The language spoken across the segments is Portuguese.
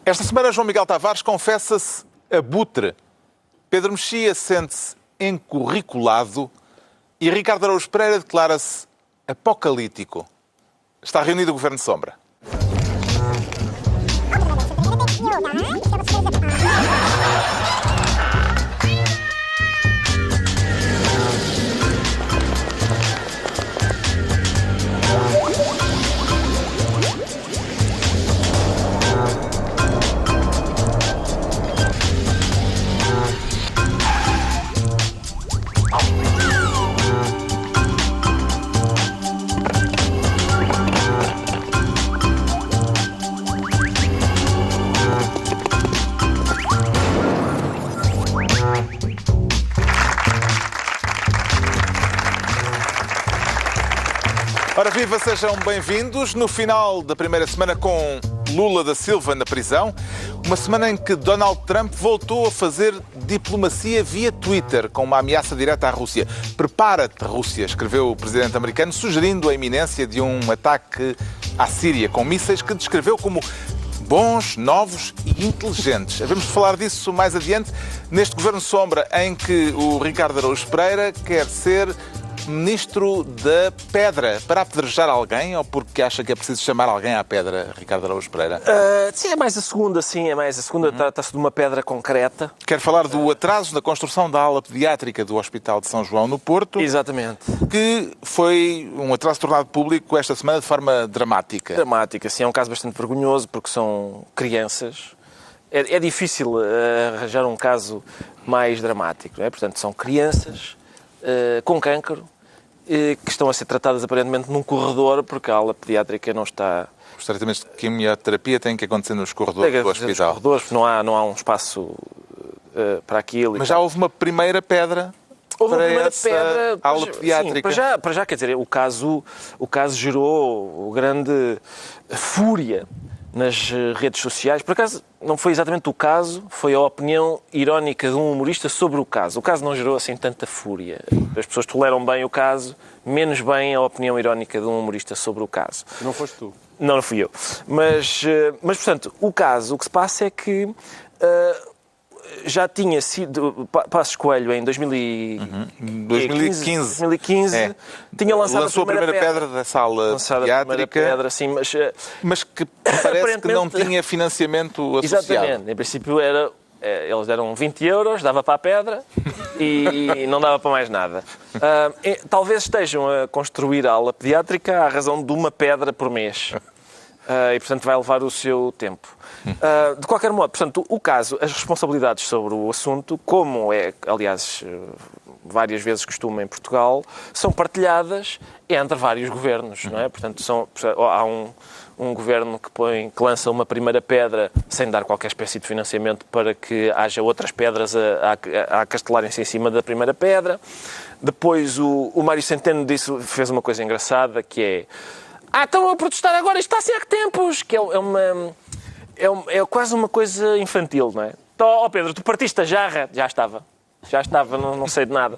Esta semana, João Miguel Tavares confessa-se abutre. Pedro Mexia sente-se encurriculado e Ricardo Araújo Pereira declara-se apocalíptico. Está reunido o Governo de Sombra. Ora viva, sejam bem-vindos no final da primeira semana com Lula da Silva na prisão. Uma semana em que Donald Trump voltou a fazer diplomacia via Twitter com uma ameaça direta à Rússia. Prepara-te, Rússia, escreveu o presidente americano, sugerindo a iminência de um ataque à Síria com mísseis que descreveu como bons, novos e inteligentes. Havemos de falar disso mais adiante neste Governo Sombra em que o Ricardo Araújo Pereira quer ser Ministro da Pedra, para apedrejar alguém ou porque acha que é preciso chamar alguém à pedra, Ricardo Araújo Pereira? Sim, é mais a segunda, sim, é mais a segunda. Trata-se de uma pedra concreta. Quer falar do atraso na construção da ala pediátrica do Hospital de São João no Porto. Exatamente. Que foi um atraso tornado público esta semana de forma dramática. Dramática, sim, é um caso bastante vergonhoso porque são crianças. É difícil arranjar um caso mais dramático, não é? Portanto, são crianças com cancro, que estão a ser tratadas aparentemente num corredor, porque a ala pediátrica não está... Os tratamentos de quimioterapia têm que acontecer nos corredores do hospital. Nos corredores, não há um espaço para aquilo. Mas já houve uma primeira pedra para essa ala pediátrica. Sim, para já, quer dizer, o caso gerou grande fúria nas redes sociais. Por acaso, não foi exatamente o caso, foi a opinião irónica de um humorista sobre o caso. O caso não gerou assim tanta fúria. As pessoas toleram bem o caso, menos bem a opinião irónica de um humorista sobre o caso. Não foste tu? Não fui eu. Mas portanto, o que se passa é que já tinha sido... Passos Coelho, em 2015 tinha lançado lançou a primeira pedra da sala pediátrica, mas que parece que não tinha financiamento associado. Exatamente. Em princípio eles deram 20 euros, dava para a pedra e não dava para mais nada. Talvez estejam a construir a ala pediátrica à razão de uma pedra por mês. E, portanto, vai levar o seu tempo. De qualquer modo, portanto, o caso, as responsabilidades sobre o assunto, como é, aliás, várias vezes costuma em Portugal, são partilhadas entre vários governos, não é? Portanto, há um governo que lança uma primeira pedra sem dar qualquer espécie de financiamento para que haja outras pedras a castelarem-se em cima da primeira pedra. Depois, o Mário Centeno fez uma coisa engraçada, que é... estão a protestar agora, isto está assim há que tempos, que é quase uma coisa infantil, não é? Pedro, tu partiste a jarra? Já estava, não sei de nada.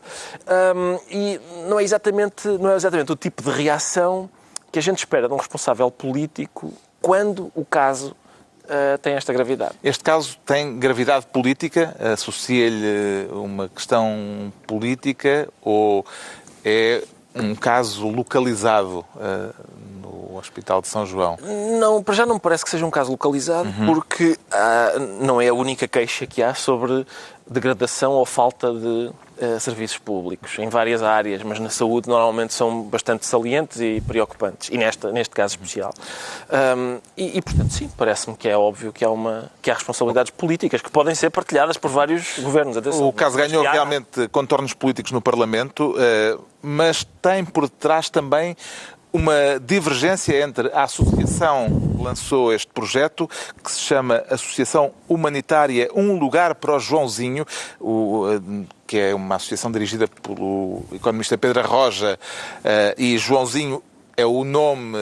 E não é exatamente o tipo de reação que a gente espera de um responsável político quando o caso tem esta gravidade. Este caso tem gravidade política? Associa-lhe uma questão política ou é um caso localizado no Hospital de São João? Não, para já não me parece que seja um caso localizado, porque não é a única queixa que há sobre degradação ou falta de serviços públicos em várias áreas, mas na saúde normalmente são bastante salientes e preocupantes, e neste caso especial. Portanto, sim, parece-me que é óbvio que há responsabilidades políticas que podem ser partilhadas por vários governos. Atenção, o caso ganhou realmente contornos políticos no Parlamento, mas tem por detrás também uma divergência entre a associação que lançou este projeto, que se chama Associação Humanitária Um Lugar para o Joãozinho, que é uma associação dirigida pelo economista Pedro Roja, e Joãozinho é o nome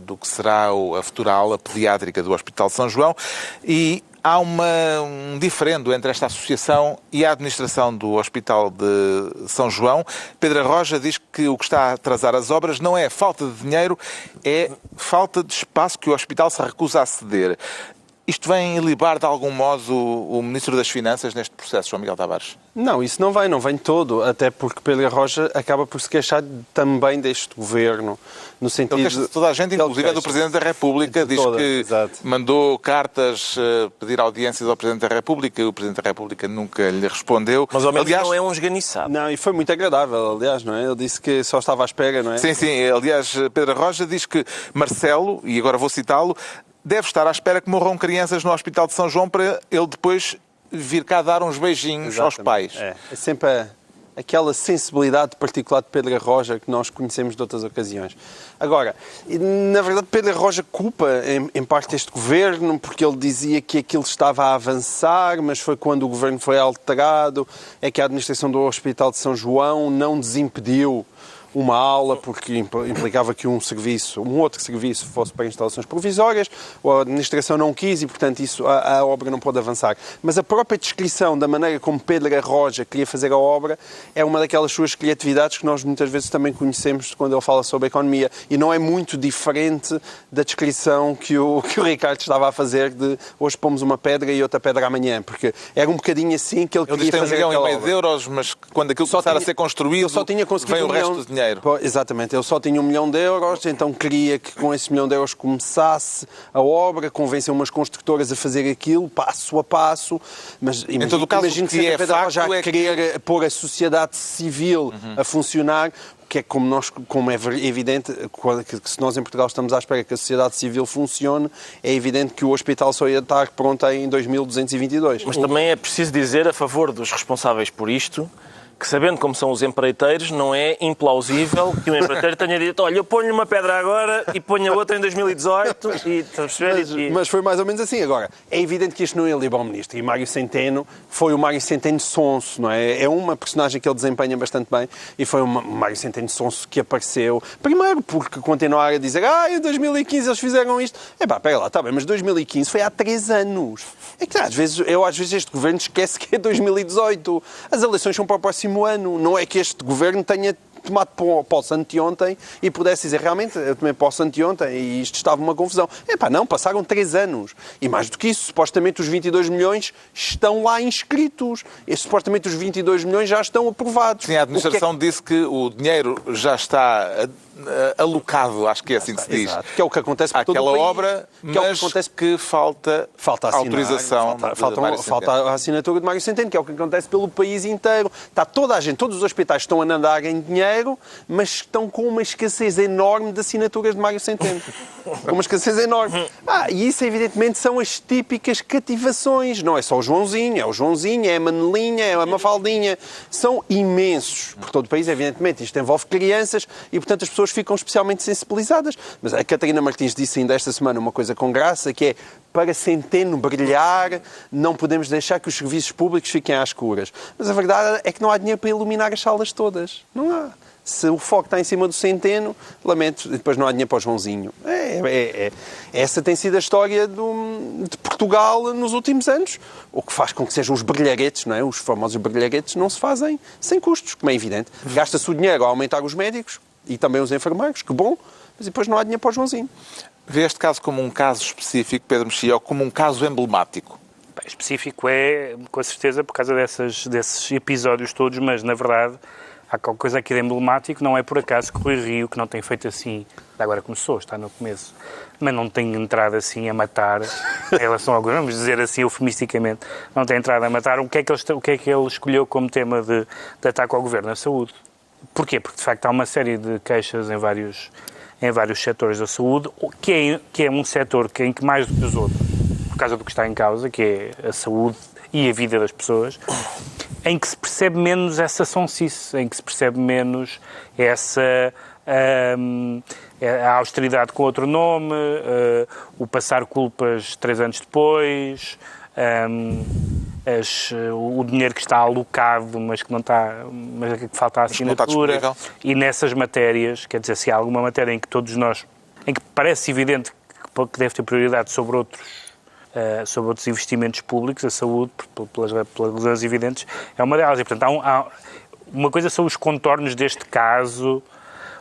do que será a futura ala pediátrica do Hospital de São João, e há um diferendo entre esta associação e a administração do Hospital de São João. Pedro Roja diz que o que está a atrasar as obras não é falta de dinheiro, é falta de espaço que o hospital se recusa a ceder. Isto vem ilibar de algum modo o Ministro das Finanças neste processo, João Miguel Tavares? Não, isso não vem todo, até porque Pedro Rocha acaba por se queixar também deste governo, no sentido... Ele queixa-se de toda a gente, inclusive é do Presidente da República, diz que exato. Mandou cartas pedir audiências ao Presidente da República e o Presidente da República nunca lhe respondeu. Mas ao menos aliás, não é um esganiçado. Não, e foi muito agradável, aliás, não é? Ele disse que só estava à espera, não é? Sim, aliás, Pedro Rocha diz que Marcelo, e agora vou citá-lo, deve estar à espera que morram crianças no Hospital de São João para ele depois vir cá dar uns beijinhos aos pais. É sempre aquela sensibilidade particular de Pedro Rocha que nós conhecemos de outras ocasiões. Agora, na verdade, Pedro Rocha culpa em parte este governo, porque ele dizia que aquilo estava a avançar, mas foi quando o governo foi alterado, é que a administração do Hospital de São João não desimpediu uma aula, porque implicava que um outro serviço fosse para instalações provisórias, a administração não quis e, portanto, a obra não pôde avançar. Mas a própria descrição da maneira como Pedro Rocha queria fazer a obra é uma daquelas suas criatividades que nós muitas vezes também conhecemos quando ele fala sobre a economia, e não é muito diferente da descrição que o Ricardo estava a fazer de hoje pomos uma pedra e outra pedra amanhã, porque era um bocadinho assim que ele queria fazer aquela obra. Ele tem 1,5 milhão de euros, mas quando aquilo começar a ser construído, só tinha conseguido vem o resto do dinheiro. Exatamente, ele só tinha 1 milhão de euros, então queria que com esse 1 milhão de euros começasse a obra, convenceu umas construtoras a fazer aquilo, passo a passo, mas imagino que é facto já querer pôr a sociedade civil a funcionar, que é como é evidente, que se nós em Portugal estamos à espera que a sociedade civil funcione, é evidente que o hospital só ia estar pronto em 2222. Mas também é preciso dizer a favor dos responsáveis por isto, que sabendo como são os empreiteiros, não é implausível que o empreiteiro tenha dito: olha, eu ponho-lhe uma pedra agora e ponho a outra em 2018 mas foi mais ou menos assim. Agora, é evidente que isto não é libar ao ministro, e Mário Centeno foi o Mário Centeno sonso, não é? É uma personagem que ele desempenha bastante bem, e foi o Mário Centeno sonso que apareceu, primeiro porque continuar a dizer em 2015 eles fizeram isto. Pega lá, está bem, mas 2015 foi há 3 anos. É que às vezes este governo esquece que é 2018. As eleições são para o próximo ano. Não é que este governo tenha tomado posse anteontem e pudesse dizer realmente eu tomei posse anteontem e isto estava uma confusão. Não, passaram 3 anos. E mais do que isso, supostamente os 22 milhões estão lá inscritos. E supostamente os 22 milhões já estão aprovados. Sim, a administração disse que o dinheiro já está alocado, acho que é assim que se diz. Exato. Que é o que acontece por todo o país. Aquela obra, mas que falta a autorização. Falta a assinatura de Mário Centeno, que é o que acontece pelo país inteiro. Está toda a gente, todos os hospitais estão a nadar em dinheiro, mas estão com uma escassez enorme de assinaturas de Mário Centeno. Com uma escassez enorme. E isso, evidentemente, são as típicas cativações. Não é só o Joãozinho, é a Manelinha, é a Mafaldinha. São imensos por todo o país, evidentemente. Isto envolve crianças e, portanto, as pessoas ficam especialmente sensibilizadas. Mas a Catarina Martins disse ainda esta semana uma coisa com graça, que é: para Centeno brilhar, não podemos deixar que os serviços públicos fiquem às escuras. Mas a verdade é que não há dinheiro para iluminar as salas todas. Não há. Se o foco está em cima do Centeno, lamento, depois não há dinheiro para o Joãozinho. Essa tem sido a história de Portugal nos últimos anos, o que faz com que sejam os brilharetes, não é? Os famosos brilharetes não se fazem sem custos, como é evidente. Gasta-se o dinheiro a aumentar os médicos e também os enfermeiros, que bom, mas depois não há dinheiro para o Joãozinho. Vê este caso como um caso específico, Pedro Mexia, ou como um caso emblemático? Específico é, com certeza, por causa desses episódios todos, mas, na verdade, há qualquer coisa aqui de emblemático. Não é por acaso que o Rui Rio, que não tem feito assim, agora começou, está no começo, mas não tem entrado assim a matar, em relação ao governo, vamos dizer assim eufemisticamente, não tem entrado a matar. O que é que ele escolheu como tema de ataque ao governo? A saúde. Porquê? Porque, de facto, há uma série de queixas em vários setores da saúde, que é um setor em que, mais do que os outros, por causa do que está em causa, que é a saúde e a vida das pessoas, em que se percebe menos essa sonsice, em que se percebe menos essa a austeridade com outro nome, o passar culpas 3 anos depois, o dinheiro que está alocado, mas que não está, mas que falta a assinatura. E nessas matérias, quer dizer, se há alguma matéria em que todos nós, em que parece evidente que deve ter prioridade sobre outros investimentos públicos, a saúde, pelas razões evidentes, é uma delas. E, portanto, uma coisa são os contornos deste caso,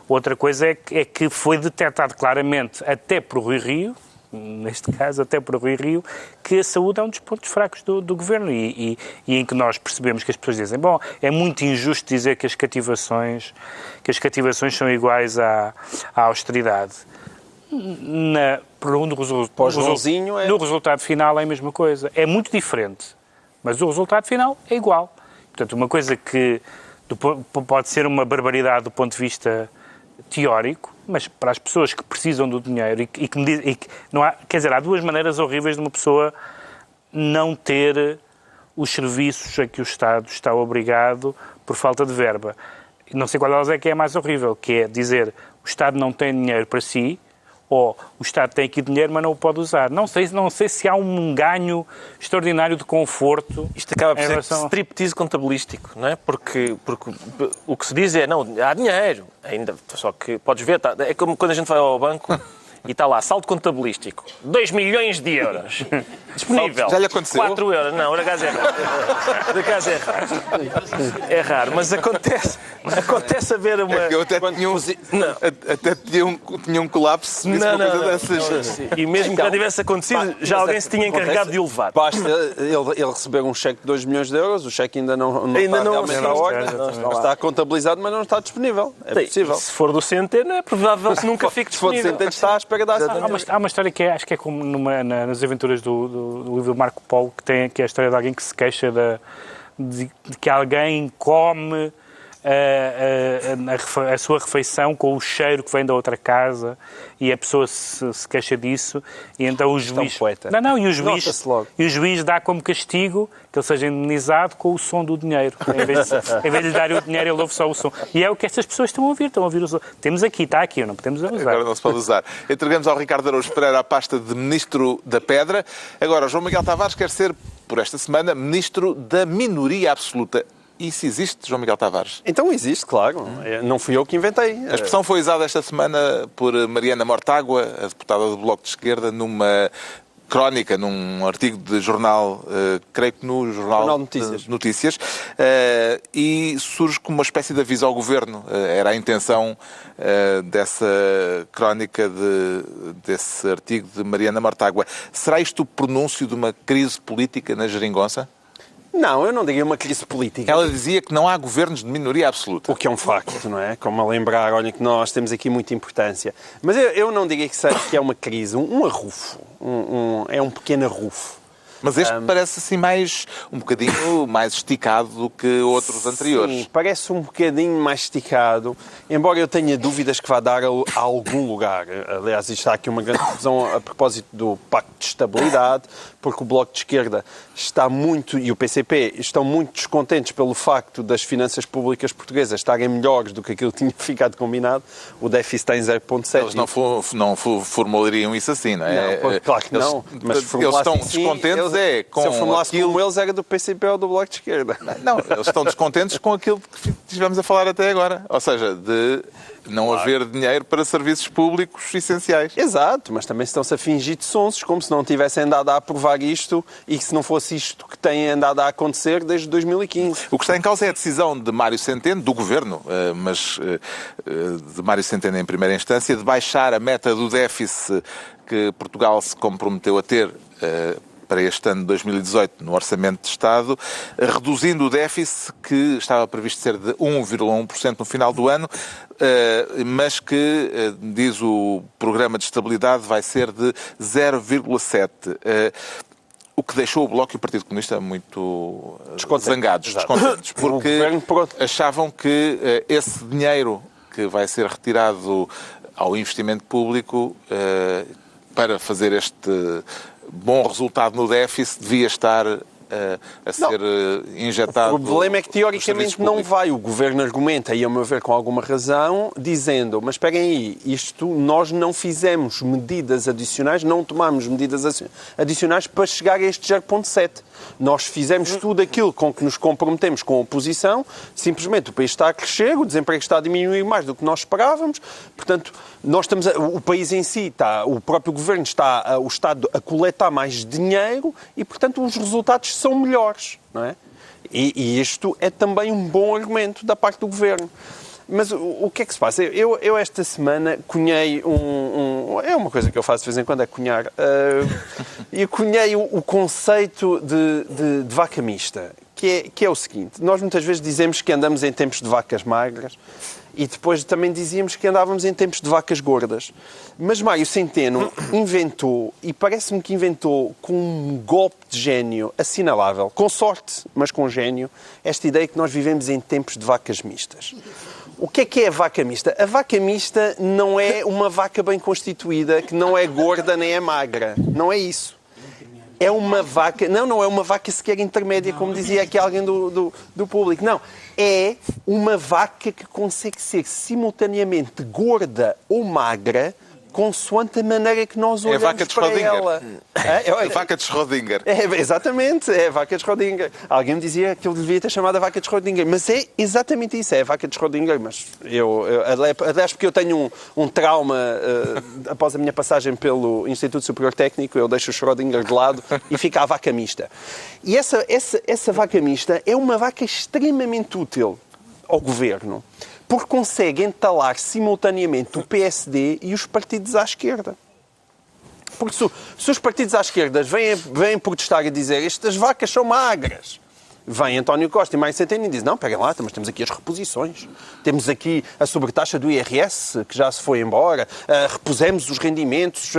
outra coisa é que foi detectado claramente, até por Rui Rio, neste caso até por Rui Rio, que a saúde é um dos pontos fracos do Governo e em que nós percebemos que as pessoas dizem, bom, é muito injusto dizer que as cativações são iguais à austeridade. No resultado final é a mesma coisa. É muito diferente, mas o resultado final é igual. Portanto, uma coisa que pode ser uma barbaridade do ponto de vista teórico, mas para as pessoas que precisam do dinheiro e que não há, quer dizer, há duas maneiras horríveis de uma pessoa não ter os serviços a que o Estado está obrigado por falta de verba. Não sei qual delas é que é mais horrível, que é dizer o Estado não tem dinheiro para si, ou o Estado tem aqui dinheiro, mas não o pode usar. Não sei se há um ganho extraordinário de conforto. Isto acaba por ser striptease contabilístico, não é? Porque o que se diz é, não, há dinheiro, ainda, só que podes ver, é como quando a gente vai ao banco e está lá, saldo contabilístico, 2 milhões de euros, disponível. Já lhe aconteceu? 4 euros, não, por acaso é raro. Por acaso é raro. É raro, mas acontece haver uma... É que eu até tinha um colapso se uma coisa dessas. E mesmo que já tivesse acontecido, já alguém se tinha encarregado de o levar. Basta ele receber um cheque de 2 milhões de euros, o cheque ainda não está realmente à ordem, está contabilizado, mas não está disponível. É possível. Se for do Centeno, é provável que nunca fique disponível. Se for do Centeno, está à espera da Há uma história que acho que é como nas aventuras do livro do Marco Polo, que é a história de alguém que se queixa de que alguém come a sua refeição com o cheiro que vem da outra casa e a pessoa se queixa disso e então o juiz... E o juiz dá como castigo que ele seja indemnizado com o som do dinheiro. Em vez de lhe dar o dinheiro, ele ouve só o som. E é o que estas pessoas estão a ouvir o som. Temos aqui, está aqui, não podemos usar. Agora não se pode usar. Entregamos ao Ricardo Araújo Pereira a pasta de Ministro da Pedra. Agora, João Miguel Tavares quer ser, por esta semana, Ministro da Minoria Absoluta. Isso existe, João Miguel Tavares? Então existe, claro. Não fui eu que inventei. A expressão foi usada esta semana por Mariana Mortágua, a deputada do Bloco de Esquerda, numa crónica, num artigo de jornal, creio que no Jornal Notícias, e surge como uma espécie de aviso ao Governo. Era a intenção dessa crónica, desse artigo de Mariana Mortágua. Será isto o pronúncio de uma crise política na geringonça? Não, eu não diria uma crise política. Ela dizia que não há governos de minoria absoluta. O que é um facto, não é? Como a lembrar, olha que nós temos aqui muita importância. Mas eu não diria que é uma crise, um arrufo. É um pequeno arrufo. Mas este parece assim um bocadinho mais esticado do que outros anteriores. Sim, parece um bocadinho mais esticado, embora eu tenha dúvidas que vá dar a algum lugar. Aliás, está aqui uma grande confusão a propósito do Pacto de Estabilidade, porque o Bloco de Esquerda está muito, e o PCP, estão muito descontentes pelo facto das finanças públicas portuguesas estarem melhores do que aquilo que tinha ficado combinado. O déficit está em 0,7. Eles não formulariam isso assim, não é? Não, claro que não. Mas eles estão descontentes se eu formulasse como eles, era do PCP ou do Bloco de Esquerda. Não, eles estão descontentes com aquilo que estivemos a falar até agora. Ou seja, de não haver dinheiro para serviços públicos essenciais. Exato, mas também estão-se a fingir de sonsos, como se não tivessem andado a aprovar isto e que se não fosse isto que tem andado a acontecer desde 2015. O que está em causa é a decisão de Mário Centeno, do Governo, mas de Mário Centeno em primeira instância, de baixar a meta do déficit que Portugal se comprometeu a ter para este ano de 2018 no Orçamento de Estado, reduzindo o déficit que estava previsto ser de 1,1% no final do ano, mas que, diz o Programa de Estabilidade, vai ser de 0,7%. O que deixou o Bloco e o Partido Comunista muito zangados, descontentes, porque achavam que esse dinheiro que vai ser retirado ao investimento público para fazer este bom resultado no déficit devia estar a ser injetado. O problema é que, teoricamente, não vai. O Governo argumenta, e a meu ver com alguma razão, dizendo, mas esperem aí, nós não fizemos medidas adicionais, não tomámos medidas adicionais para chegar a este 0,7. Nós fizemos tudo aquilo com que nos comprometemos com a oposição, simplesmente o país está a crescer, o desemprego está a diminuir mais do que nós esperávamos, portanto, o país em si, o próprio Governo o Estado a coletar mais dinheiro e, portanto, os resultados são melhores, não é? E isto é também um bom argumento da parte do Governo. Mas o que é que se passa? Eu esta semana cunhei é uma coisa que eu faço de vez em quando, é cunhar. Eu cunhei o conceito de vaca mista, que é o seguinte. Nós muitas vezes dizemos que andamos em tempos de vacas magras e depois também dizíamos que andávamos em tempos de vacas gordas. Mas Mário Centeno inventou, e parece-me que inventou com um golpe de gênio assinalável, com sorte, mas com gênio, esta ideia que nós vivemos em tempos de vacas mistas. O que é a vaca mista? A vaca mista não é uma vaca bem constituída, que não é gorda nem é magra. Não é isso. É uma vaca... Não é uma vaca sequer intermédia, como dizia aqui alguém do público. Não. É uma vaca que consegue ser simultaneamente gorda ou magra, consoante a maneira que nós olhamos para ela. É a vaca de Schrödinger. Exatamente, é a vaca de Schrödinger. Alguém me dizia que eu devia ter chamado a vaca de Schrödinger, mas é exatamente isso, é a vaca de Schrödinger. Mas aliás, porque eu tenho um trauma após a minha passagem pelo Instituto Superior Técnico, eu deixo o Schrödinger de lado e fica a vaca mista. E essa vaca mista é uma vaca extremamente útil ao governo, porque consegue entalar simultaneamente o PSD e os partidos à esquerda. Porque se os partidos à esquerda vêm protestar e dizer estas vacas são magras, vem António Costa e Mário Centeno e diz, não, peguem lá, mas temos aqui as reposições. Temos aqui a sobretaxa do IRS, que já se foi embora, repusemos os rendimentos,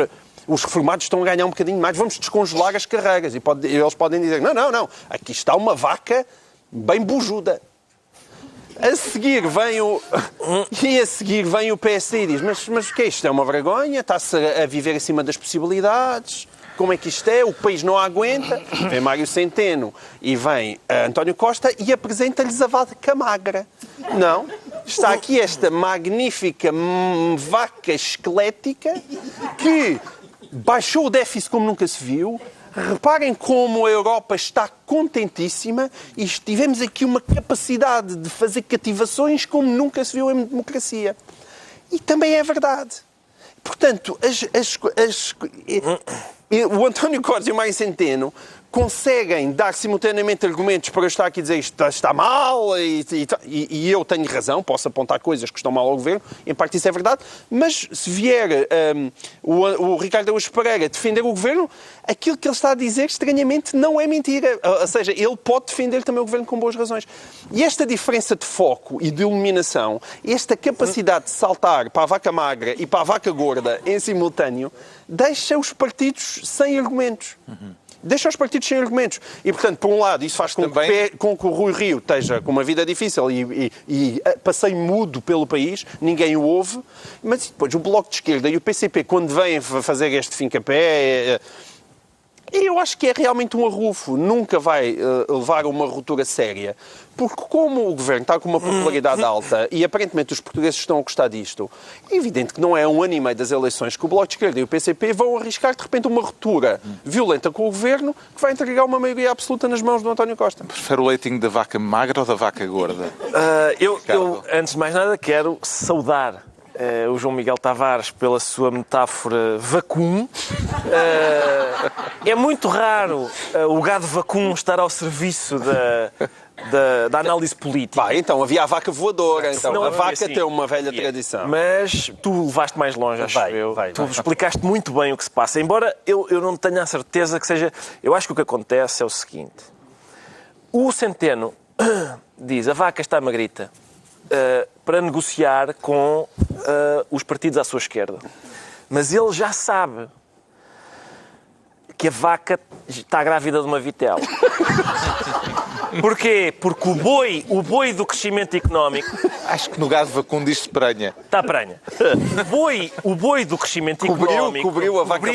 os reformados estão a ganhar um bocadinho mais, vamos descongelar as carreiras. E eles podem dizer, não, aqui está uma vaca bem bujuda. A seguir vem o PSD e diz, mas o que é isto? É uma vergonha? Está-se a viver acima das possibilidades? Como é que isto é? O país não aguenta. Vem Mário Centeno e vem António Costa e apresenta-lhes a vaca magra. Não. Está aqui esta magnífica vaca esquelética que baixou o déficit como nunca se viu. Reparem como a Europa está contentíssima e tivemos aqui uma capacidade de fazer cativações como nunca se viu em democracia. E também é verdade. Portanto, o António Costa e o Mário Centeno conseguem dar simultaneamente argumentos para eu estar aqui a dizer isto está mal e eu tenho razão, posso apontar coisas que estão mal ao governo, em parte isso é verdade, mas se vier o Ricardo Araújo Pereira defender o governo, aquilo que ele está a dizer estranhamente não é mentira. Ou seja, ele pode defender também o governo com boas razões. E esta diferença de foco e de iluminação, esta capacidade de saltar para a vaca magra e para a vaca gorda em simultâneo, deixa os partidos sem argumentos. Deixa os partidos sem argumentos. E, portanto, por um lado, isso faz com que o Rui Rio esteja com uma vida difícil e passeie mudo pelo país, ninguém o ouve, mas depois o Bloco de Esquerda e o PCP, quando vêm fazer este fim-capé, eu acho que é realmente um arrufo. Nunca vai levar a uma ruptura séria. Porque como o governo está com uma popularidade alta e aparentemente os portugueses estão a gostar disto, é evidente que não é 1 ano e meio das eleições que o Bloco de Esquerda e o PCP vão arriscar de repente uma ruptura violenta com o governo que vai entregar uma maioria absoluta nas mãos do António Costa. Prefere o leitinho da vaca magra ou da vaca gorda? Eu, antes de mais nada, quero saudar o João Miguel Tavares pela sua metáfora vacum. É muito raro o gado vacum estar ao serviço da análise política. Então havia a vaca voadora. Então, a vaca assim, tem uma velha tradição. Mas tu levaste mais longe, acho eu. Tu explicaste muito bem o que se passa. Embora eu não tenha a certeza que seja... Eu acho que o que acontece é o seguinte. O Centeno diz, a vaca está magrita, para negociar com os partidos à sua esquerda. Mas ele já sabe que a vaca está grávida de uma vitela. Porquê? Porque o boi do crescimento económico... Acho que no gado vacum diz-se prenha. Está prenha. O boi do crescimento económico cobriu a vaca.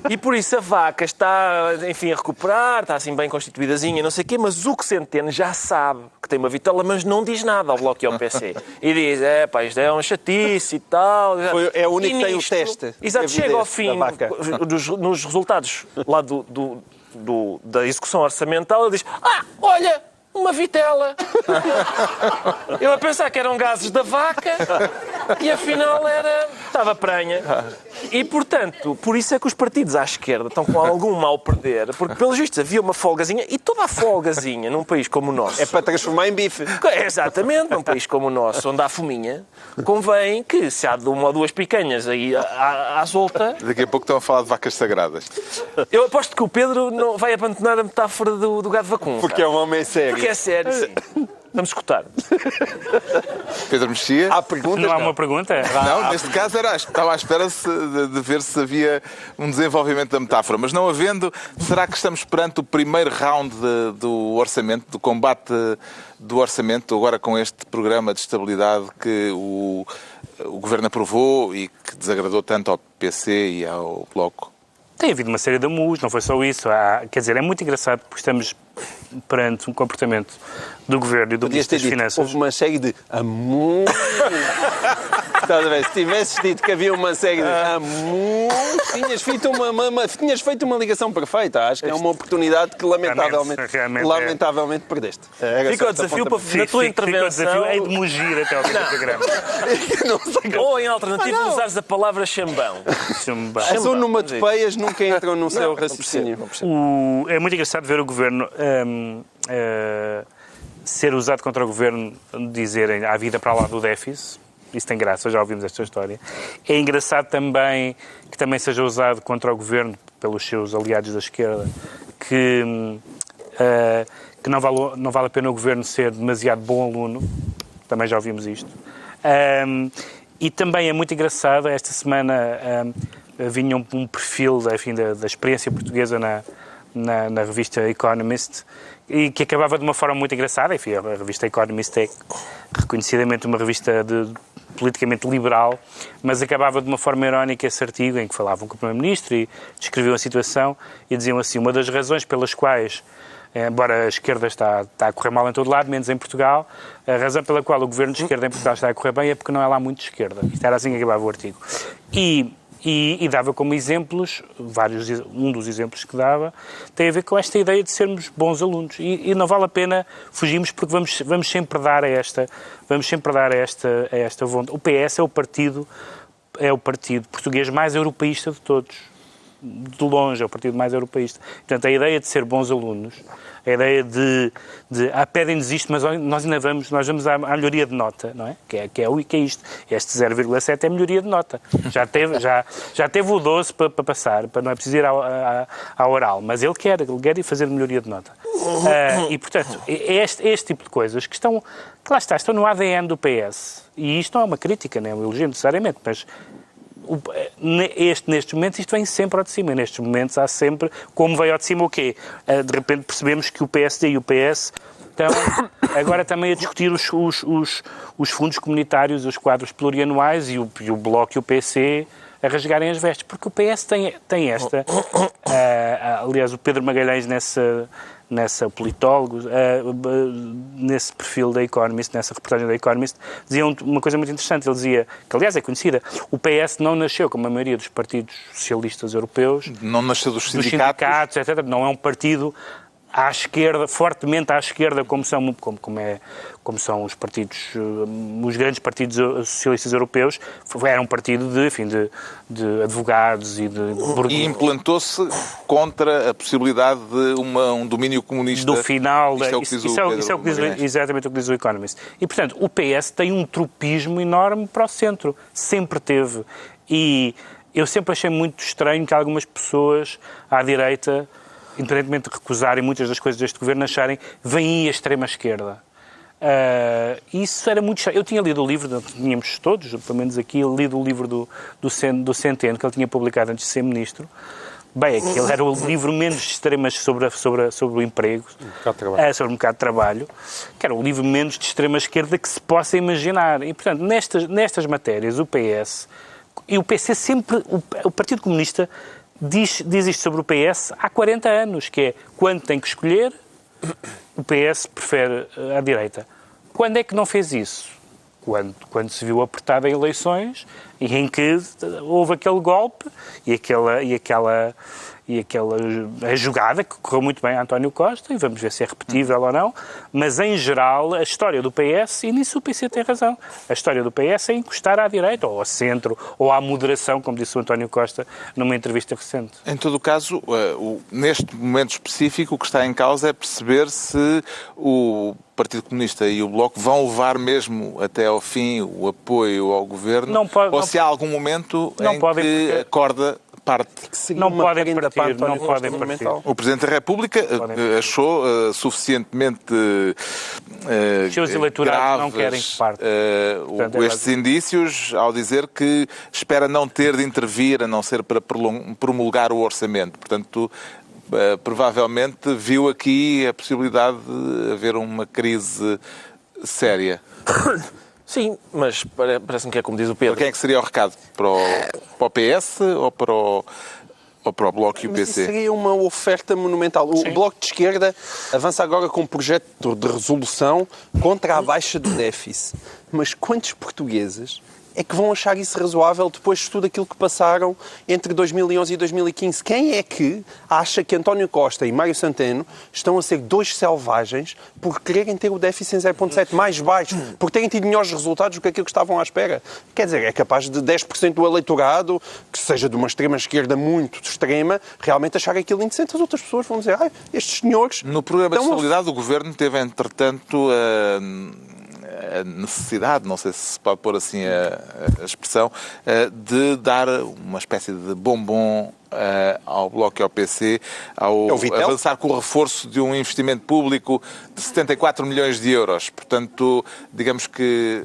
E por isso a vaca está, enfim, a recuperar, está assim bem constituídazinha, não sei o quê, mas o Centeno já sabe que tem uma vitela, mas não diz nada ao Bloco e ao PC. E diz, isto é um chatice e tal. É o único que tem o teste. Exato, chega ao fim, nos resultados lá da execução orçamental, ele diz, olha, uma vitela. Eu a pensar que eram gases da vaca E afinal estava pranha. E, portanto, por isso é que os partidos à esquerda estão com algum mal perder, porque, pelos vistos, havia uma folgazinha, e toda a folgazinha num país como o nosso... É para transformar em bife. Exatamente, num país como o nosso, onde há fominha, convém que, se há de uma ou duas picanhas aí à solta... Daqui a pouco estão a falar de vacas sagradas. Eu aposto que o Pedro não vai abandonar a metáfora do gado vacum. Porque é um homem sério. Porque é sério, sim. Vamos escutar. Pedro Mexia? Há perguntas? Não há uma pergunta? Não, neste caso estava à espera de ver se havia um desenvolvimento da metáfora. Mas não havendo, será que estamos perante o primeiro round do orçamento, do combate do orçamento, agora com este programa de estabilidade que o Governo aprovou e que desagradou tanto ao PC e ao Bloco? Tem havido uma série de amus, não foi só isso. Quer dizer, é muito engraçado porque estamos perante um comportamento do Governo e do Ministro das Finanças. Houve uma série de amus. Estás a ver? Se tivesses dito que havia uma série de amus, tinhas feito uma ligação perfeita. Acho que é uma oportunidade que lamentavelmente perdeste. Fica o desafio na tua intervenção. Fica o desafio, hei de mugir até ao fim do programa. Ou, em alternativa, usares a palavra chambão. As onomatopeias nunca entram no seu raciocínio. É muito engraçado ver o Governo ser usado contra o Governo, dizerem há vida para lá do déficit. Isso tem graça, já ouvimos esta história. É engraçado também que também seja usado contra o Governo pelos seus aliados da esquerda, que não vale a pena o Governo ser demasiado bom aluno. Também já ouvimos isto. E também é muito engraçado, esta semana vinha um perfil da experiência portuguesa na revista Economist, e que acabava de uma forma muito engraçada. Enfim, a revista Economist é reconhecidamente uma revista politicamente liberal, mas acabava de uma forma irónica esse artigo em que falavam com o Primeiro-Ministro e descreviam a situação e diziam assim: uma das razões pelas quais, embora a esquerda está a correr mal em todo lado, menos em Portugal, a razão pela qual o governo de esquerda em Portugal está a correr bem é porque não é lá muito de esquerda. Isto era assim que acabava o artigo. E dava como exemplos, um dos exemplos que dava, tem a ver com esta ideia de sermos bons alunos. E não vale a pena fugirmos, porque vamos sempre dar a esta vontade. O PS é o partido português mais europeísta de todos. De longe, é o partido mais europeísta. Portanto, a ideia de ser bons alunos, a ideia de pedem-nos isto, mas nós vamos à melhoria de nota, não é? Que é isto. Este 0,7 é melhoria de nota. Já teve o 12 para passar, para não é preciso ir ao oral, mas ele quer ir fazer melhoria de nota. E, portanto, é este tipo de coisas que lá estão no ADN do PS. E isto não é uma crítica, nem é um elogio necessariamente, mas nestes momentos isto vem sempre ao de cima. Nestes momentos há sempre, como veio ao de cima o quê? De repente percebemos que o PSD e o PS estão agora também a discutir os fundos comunitários, os quadros plurianuais e o Bloco e o PC a rasgarem as vestes, porque o PS tem esta... aliás, o Pedro Magalhães nessa politólogo, nesse perfil da Economist, nessa reportagem da Economist, dizia uma coisa muito interessante. Ele dizia, que aliás é conhecida, o PS não nasceu, como a maioria dos partidos socialistas europeus, não nasceu dos sindicatos, etc. Não é um partido à esquerda, fortemente à esquerda, como são os partidos, os grandes partidos socialistas europeus. Era um partido de advogados e de E implantou-se contra a possibilidade de um domínio comunista. Do final, Isto é o que diz o Pedro. Exatamente o que diz o Economist. E, portanto, o PS tem um tropismo enorme para o centro. Sempre teve. E eu sempre achei muito estranho que algumas pessoas à direita, independentemente de recusarem muitas das coisas deste governo, acharem vem aí a extrema-esquerda. Isso era muito estranho. Eu tinha lido o livro, tínhamos todos, pelo menos aqui, lido o livro do Centeno, que ele tinha publicado antes de ser ministro. Bem, aquele era o livro menos de extremas sobre o emprego, sobre o mercado de trabalho, que era o livro menos de extrema-esquerda que se possa imaginar. E, portanto, nestas matérias, o PS e o PC sempre, o Partido Comunista diz isto sobre o PS há 40 anos, que é, quando tem que escolher, o PS prefere a direita. Quando é que não fez isso? Quando se viu apertado em eleições e em que houve aquele golpe e a jogada que correu muito bem a António Costa, e vamos ver se é repetível ou não, mas em geral a história do PS, e nisso o PC tem razão, a história do PS é encostar à direita, ou ao centro, ou à moderação, como disse o António Costa numa entrevista recente. Em todo o caso, neste momento específico, o que está em causa é perceber se o Partido Comunista e o Bloco vão levar mesmo até ao fim o apoio ao governo, ou se há algum momento em que a corda parte. Não podem partir. O Presidente da República achou suficientemente os seus eleitorados graves não querem que parte. Estes indícios ao dizer que espera não ter de intervir, a não ser para promulgar o orçamento. Portanto, provavelmente viu aqui a possibilidade de haver uma crise séria. Sim, mas parece-me que é como diz o Pedro. Para quem é que seria o recado? Para o PS ou para o Bloco e o PC? Mas isso seria uma oferta monumental. O Bloco de Esquerda avança agora com um projeto de resolução contra a baixa do déficit. Mas quantos portugueses é que vão achar isso razoável depois de tudo aquilo que passaram entre 2011 e 2015? Quem é que acha que António Costa e Mário Centeno estão a ser dois selvagens por quererem ter o déficit em 0,7 mais baixo, por terem tido melhores resultados do que aquilo que estavam à espera? Quer dizer, é capaz de 10% do eleitorado, que seja de uma extrema-esquerda muito extrema, realmente achar aquilo indecente. As outras pessoas vão dizer, estes senhores... No programa de estabilidade, o Governo teve, entretanto, a necessidade, não sei se se pode pôr assim a expressão, de dar uma espécie de bombom ao Bloco e ao PC, ao avançar com o reforço de um investimento público de 74 milhões de euros. Portanto, digamos que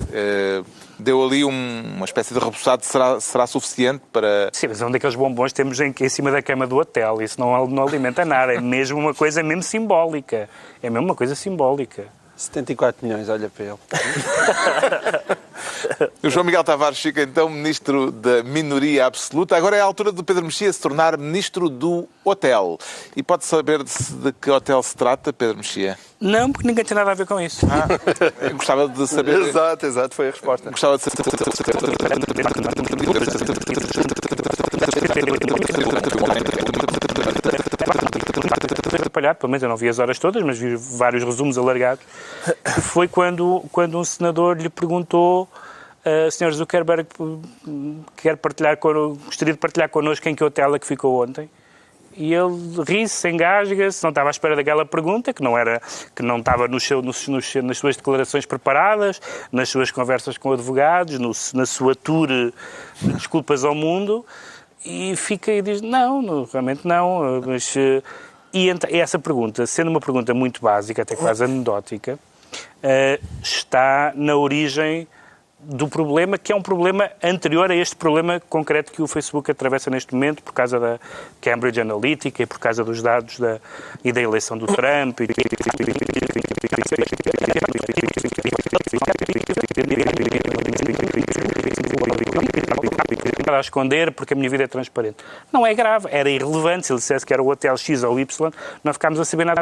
deu ali uma espécie de reboçado. Será suficiente para... Sim, mas um daqueles bombons temos em cima da cama do hotel. Isso não alimenta nada. É mesmo uma coisa mesmo simbólica. É mesmo uma coisa simbólica. 74 milhões, olha para ele. O João Miguel Tavares fica então Ministro da Minoria Absoluta. Agora é a altura do Pedro Mexia se tornar Ministro do Hotel. E pode saber de que hotel se trata, Pedro Mexia? Não, porque ninguém tem nada a ver com isso. Gostava de saber... Exato, foi a resposta. Gostava de saber... Atrapalhado, pelo menos eu não vi as horas todas, mas vi vários resumos alargados, que foi quando um senador lhe perguntou, Sr. Zuckerberg gostaria de partilhar connosco em que hotel é que ficou ontem, e ele ri-se, engasga-se, não estava à espera daquela pergunta, que não estava nas suas declarações preparadas, nas suas conversas com advogados, na sua tour de desculpas ao mundo, e fica e diz, não, realmente não, mas... E essa pergunta, sendo uma pergunta muito básica, até quase anedótica, está na origem do problema, que é um problema anterior a este problema concreto que o Facebook atravessa neste momento, por causa da Cambridge Analytica e por causa dos dados e da eleição do Trump. Para esconder, porque a minha vida é transparente. Não é grave, era irrelevante. Se ele dissesse que era o hotel X ou Y, não ficámos a saber nada.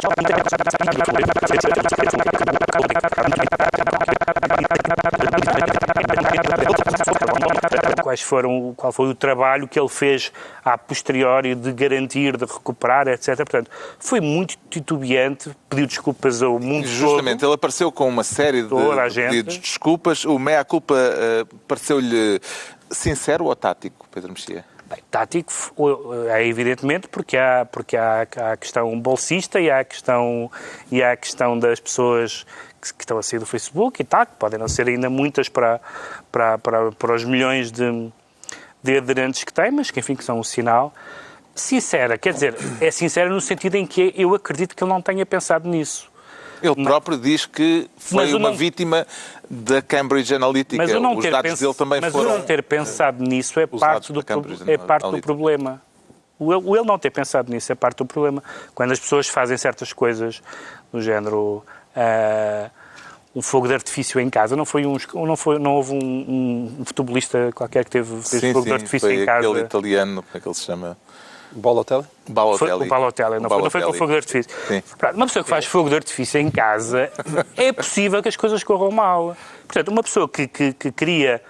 Qual foi o trabalho que ele fez a posteriori de garantir, de recuperar, etc. Portanto, foi muito titubeante, pediu desculpas ao mundo todo. Justamente, ele apareceu com uma série de pedidos de desculpas. O meia-culpa pareceu-lhe sincero ou tático, Pedro Mexia? Bem, tático é evidentemente porque há a questão bolsista e há a questão das pessoas que estão a sair do Facebook e tal, que podem não ser ainda muitas para os milhões de aderentes que tem, mas que enfim que são um sinal. Sincera, quer dizer, é sincera no sentido em que eu acredito que ele não tenha pensado nisso. Ele próprio diz que foi uma vítima da Cambridge Analytica. Os dados dele também foram... Mas o não ter pensado nisso é parte do problema. O ele não ter pensado nisso é parte do problema. Quando as pessoas fazem certas coisas do género... um fogo de artifício em casa. Não houve um futebolista qualquer que fez fogo de artifício em casa. Aquele italiano, como é que ele se chama? Balotelli? O Balotelli, não foi com fogo de artifício. Uma pessoa que faz fogo de artifício em casa, é possível que as coisas corram mal. Portanto, uma pessoa que cria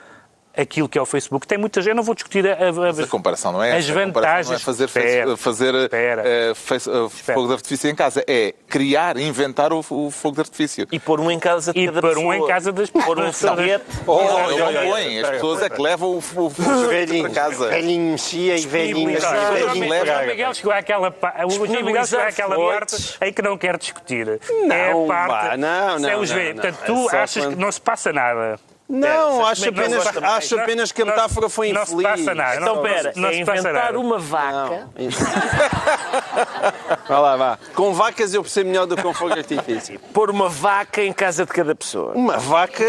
aquilo que é o Facebook. Tem muita gente, eu não vou discutir Mas a comparação não é as essa. vantagens. Não é fazer fogo de artifício em casa. É criar, inventar o fogo de artifício. E pôr um em casa de cada pessoa. um em casa das pessoas. Pôr um foguete. Não, ele não põe. As pessoas é que levam o fogo para casa. Velhinho mexia e velhinho O João Miguel chegou àquela parte em que não quer discutir. É a parte. Portanto, tu achas que não se passa nada. Não, acho apenas que a metáfora foi infeliz. Não se passa nada. Então, pera, é inventar uma vaca. Vá. Com vacas eu percebo melhor do que com fogo de artifício. Pôr uma vaca em casa de cada pessoa. Uma vaca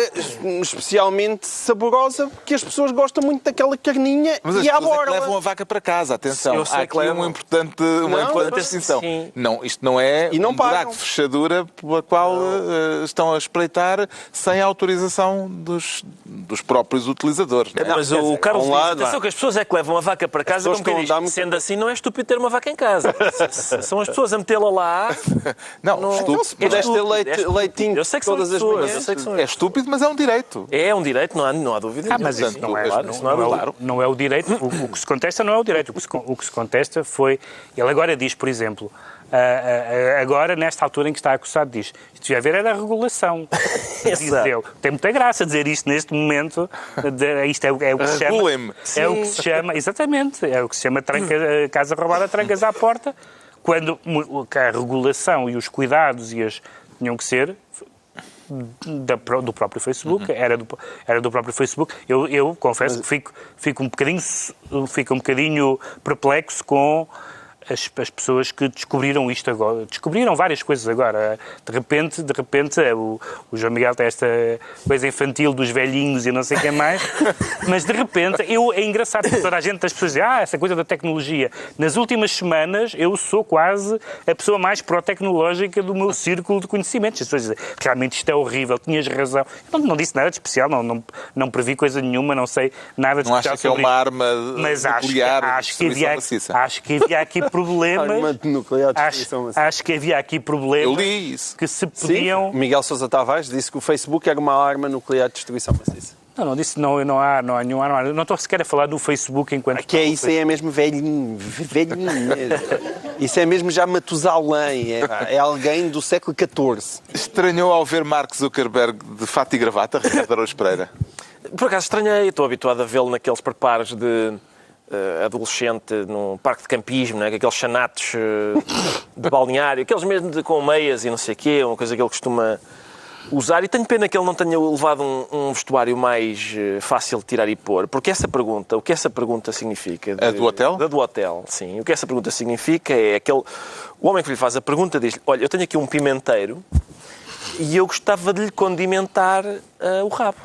especialmente saborosa, porque as pessoas gostam muito daquela carninha Mas as e à pessoas é que borla. levam a vaca para casa. Atenção, Eu sei há que aqui levam. uma importante distinção. Sim. Não, isto não é E não um buraco pagam. de fechadura pela qual estão a espreitar sem a autorização dos próprios utilizadores. Não é? Mas o Carlos diz, lado, atenção que as pessoas é que levam a vaca para casa, pessoas como quem estão a dar diz, muito- sendo assim não é estúpido ter uma vaca em casa. São as pessoas a metê-la lá. Não, Então, se pudeste ter leitinho Eu sei que são todas as pessoas, manhãs. eu sei que são é estúpido, mas é um direito. É um direito, não há dúvida. Mas nenhuma. isso não é, Claro, isso não é claro. não é o direito. O que se contesta não é o direito. O que se contesta foi... Ele agora diz, por exemplo, agora, nesta altura em que está acusado, diz, isto devia haver era a regulação. Diz ele. Tem muita graça dizer isto neste momento. Isto é o que se chama... Regulem-me. É o que se chama, exatamente, é o que se chama casa roubada, trancas à porta, quando a regulação e os cuidados tinham que ser do próprio Facebook, era do próprio Facebook. Eu confesso que fico um bocadinho perplexo com as pessoas que descobriram isto agora. Descobriram várias coisas agora. De repente o João Miguel tem esta coisa infantil dos velhinhos e não sei quem mais, mas de repente, é engraçado que toda a gente, as pessoas dizem, essa coisa da tecnologia. Nas últimas semanas, eu sou quase a pessoa mais pró-tecnológica do meu círculo de conhecimentos. As pessoas dizem, realmente isto é horrível, tinhas razão. Eu não disse nada de especial, não previ coisa nenhuma, não sei nada de Não especial acha que é sobre uma isto. arma Mas nuclear acho que maciça? havia aqui problemas. Arma nuclear de destruição maciça. Acho que havia aqui problemas Eu li isso. que se Sim, podiam. Miguel Sousa Tavares disse que o Facebook era uma arma nuclear de destruição maciça. Não disse não há nenhuma. Não estou sequer a falar do Facebook enquanto. Que é isso aí, é mesmo velhinho mesmo. Isso é mesmo já Matusalém, é alguém do século XIV. Estranhou ao ver Mark Zuckerberg de fato e gravata, Ricardo Araújo Pereira? Por acaso estranhei, estou habituado a vê-lo naqueles preparos de adolescente num parque de campismo, não é? Aqueles chanatos de balneário, aqueles mesmo com meias e não sei o quê, uma coisa que ele costuma usar. E tenho pena que ele não tenha levado um vestuário mais fácil de tirar e pôr, porque o que essa pergunta significa... A do hotel? Da do hotel, sim. O que essa pergunta significa é o homem que lhe faz a pergunta diz-lhe, olha, eu tenho aqui um pimenteiro e eu gostava de lhe condimentar o rabo.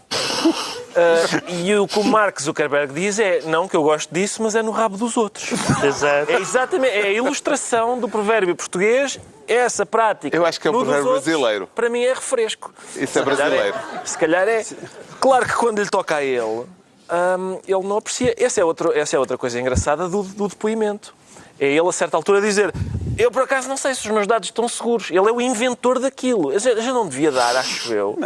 E o que o Mark Zuckerberg diz é, não que eu gosto disso, mas é no rabo dos outros. Exato. É exatamente, é a ilustração do provérbio português, essa prática. Eu acho que é um no dos provérbio outros, brasileiro. Para mim é refresco. Isso é brasileiro. Se calhar é. Claro que quando lhe toca a ele não aprecia. Essa é outra coisa engraçada do depoimento. É ele, a certa altura, dizer, eu por acaso não sei se os meus dados estão seguros. Ele é o inventor daquilo. Já não devia dar, acho eu.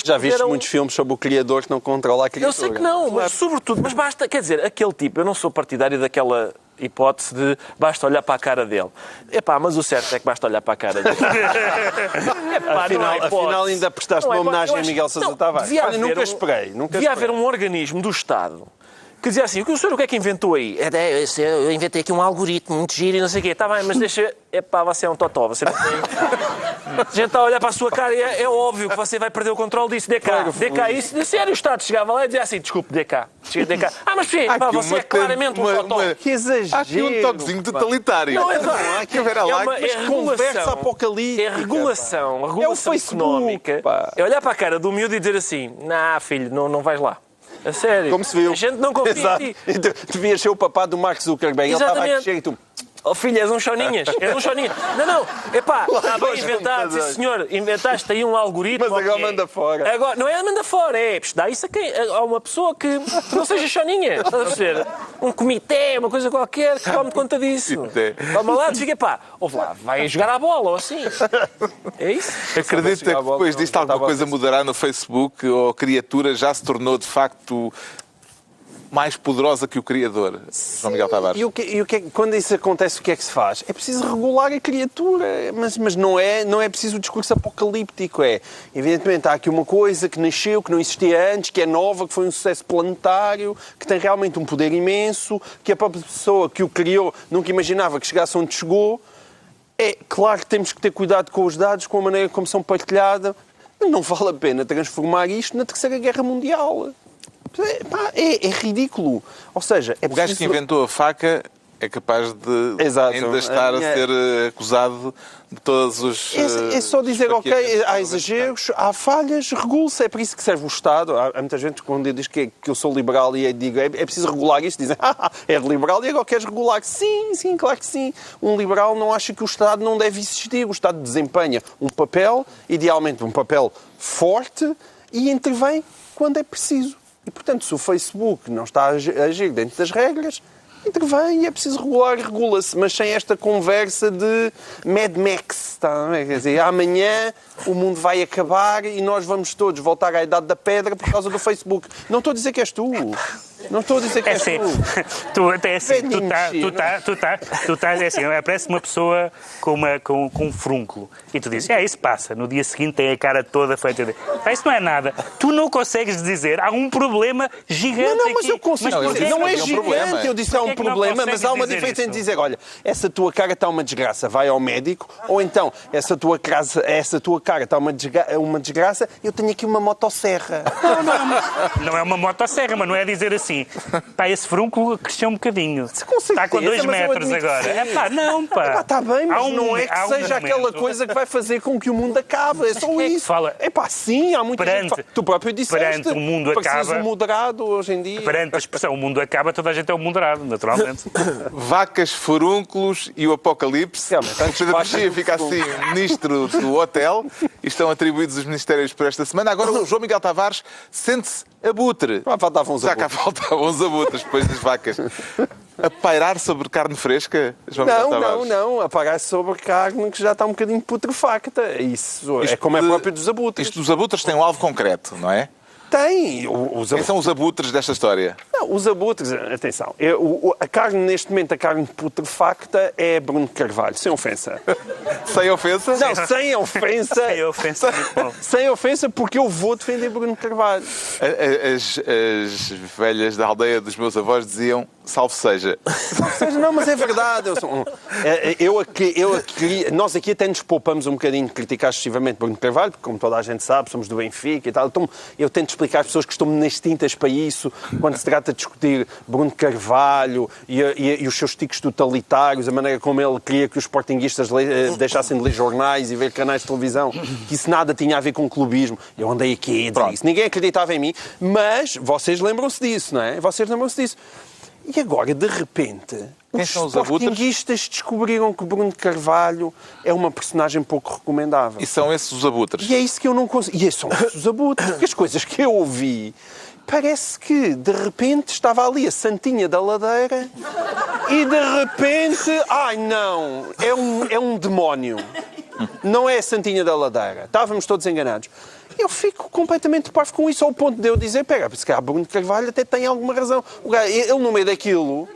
Já viste muitos filmes sobre o criador que não controla a criatura. Eu sei que não, mas sobretudo, mas basta, quer dizer, aquele tipo, eu não sou partidário daquela hipótese de basta olhar para a cara dele. Mas o certo é que basta olhar para a cara dele. Afinal ainda prestaste uma homenagem a Miguel Sousa Tavares. Nunca esperei. Devia haver um organismo do Estado que dizia assim, o senhor o que é que inventou aí? Eu inventei aqui um algoritmo muito giro e não sei o quê. Está bem, mas deixa... você é um totó, você não tem... A gente está a olhar para a sua cara e é óbvio que você vai perder o controle disso. Dê cá isso. De sério, o Estado chegava lá e dizia assim, desculpe, dê cá. Mas sim, você é claramente um totó. Que exagero. Há aqui um toquezinho totalitário. Não, Há que ver lá. Conversa apocalíptica. É a regulação Facebook, económica. pá. É olhar para a cara do miúdo e dizer assim, filho, não vais lá. A sério. Como se viu. A gente não confia em ti. Devias ser o papá do Mark Zuckerberg. Ele estava a crescer e tu... Oh filho, és um choninhas. Não. Epá, está bem os inventado. Sim, computadores. senhor, inventaste aí um algoritmo. Mas agora ok. manda fora. Agora, não é manda fora, dá isso a quem? A uma pessoa que não seja choninha. Estás a perceber? Um comitê, uma coisa qualquer que tome conta disso. Toma lá, fica pá. Ouve lá, vai jogar à bola ou assim. É isso? Acredita que depois disto alguma coisa mudará no Facebook ou a criatura já se tornou de facto mais poderosa que o Criador, João Miguel Tavares? Quando isso acontece, o que é que se faz? É preciso regular a criatura, mas não é preciso o discurso apocalíptico. Evidentemente, há aqui uma coisa que nasceu, que não existia antes, que é nova, que foi um sucesso planetário, que tem realmente um poder imenso, que a própria pessoa que o criou nunca imaginava que chegasse onde chegou. É claro que temos que ter cuidado com os dados, com a maneira como são partilhados. Não vale a pena transformar isto na Terceira Guerra Mundial. É ridículo. Ou seja, o gajo que inventou a faca é capaz de ainda estar a ser acusado de todos os... É só dizer, ok, há exageros, há falhas, regule-se. É para isso que serve o Estado. Há muita gente quando diz que eu sou liberal e digo é preciso regular isto, dizem, é liberal e agora queres regular. Sim, claro que sim. Um liberal não acha que o Estado não deve existir. O Estado desempenha um papel, idealmente um papel forte, e intervém quando é preciso. E, portanto, se o Facebook não está a agir dentro das regras, intervém e é preciso regular, regula-se, mas sem esta conversa de Mad Max. Está? Quer dizer, amanhã o mundo vai acabar e nós vamos todos voltar à Idade da Pedra por causa do Facebook. Não estou a dizer que és tu. Não estou a dizer que és tu. Tu estás assim, parece uma pessoa com um frúnculo e tu dizes, isso passa. No dia seguinte tem a cara toda feita de... Isso não é nada. Tu não consegues dizer, há um problema gigante Não, mas aqui. eu consigo dizer, não é gigante. Eu disse há um problema, mas há uma diferença em dizer, olha, essa tua cara está uma desgraça, vai ao médico, ou então, essa tua cara está uma desgraça, eu tenho aqui uma motosserra. Não é uma motosserra, mas não é dizer assim, esse frúnculo cresceu um bocadinho. Está com 2 metros agora. Está bem, mas não é que seja aquela coisa que vai fazer com que o mundo acabe. É só isso. Sim, há muita gente. Tu próprio disseste. Perante o mundo acaba. Um moderado hoje em dia. Perante a expressão o mundo acaba, toda a gente é um moderado, naturalmente. Vacas, furúnculos e o apocalipse. Pedro Mexia fica assim, ministro do hotel, e estão atribuídos os ministérios por esta semana. Agora o João Miguel Tavares sente-se abutre. Já cá faltavam uns abutres depois das vacas. A pairar sobre carne fresca, João Miguel Tavares? Não. A pairar sobre carne que já está um bocadinho putrefacta. Isso é como é próprio dos abutres. Isto dos abutres tem um alvo concreto, não é? Tem. Quem são os abutres desta história? Não, os abutres, atenção, a carne, neste momento, a carne putrefacta é Bruno Carvalho, sem ofensa. Sem ofensa? Não, sem ofensa. Sem ofensa, muito bom. Sem ofensa, porque eu vou defender Bruno Carvalho. As velhas da aldeia dos meus avós diziam, salve seja. Não, mas é verdade. Nós aqui até nos poupamos um bocadinho de criticar excessivamente Bruno Carvalho, porque, como toda a gente sabe, somos do Benfica e tal. Então, eu tento explicar às pessoas que estão nas tintas para isso, quando se trata de discutir Bruno Carvalho e os seus tiques totalitários, a maneira como ele queria que os sportinguistas deixassem de ler jornais e ver canais de televisão, que isso nada tinha a ver com clubismo. Eu andei aqui a dizer isso. Ninguém acreditava em mim, mas vocês lembram-se disso, não é? Vocês lembram-se disso. E agora, de repente, os sportinguistas descobriram que Bruno Carvalho é uma personagem pouco recomendável. E são esses os abutres? E é isso que eu não consigo. E são esses os abutres. Porque as coisas que eu ouvi, parece que, de repente, estava ali a Santinha da Ladeira e, de repente, não, é um demónio. Não é a Santinha da Ladeira. Estávamos todos enganados. Eu fico completamente parvo com isso, ao ponto de eu dizer, se calhar Bruno Carvalho até tem alguma razão. Ele no meio daquilo,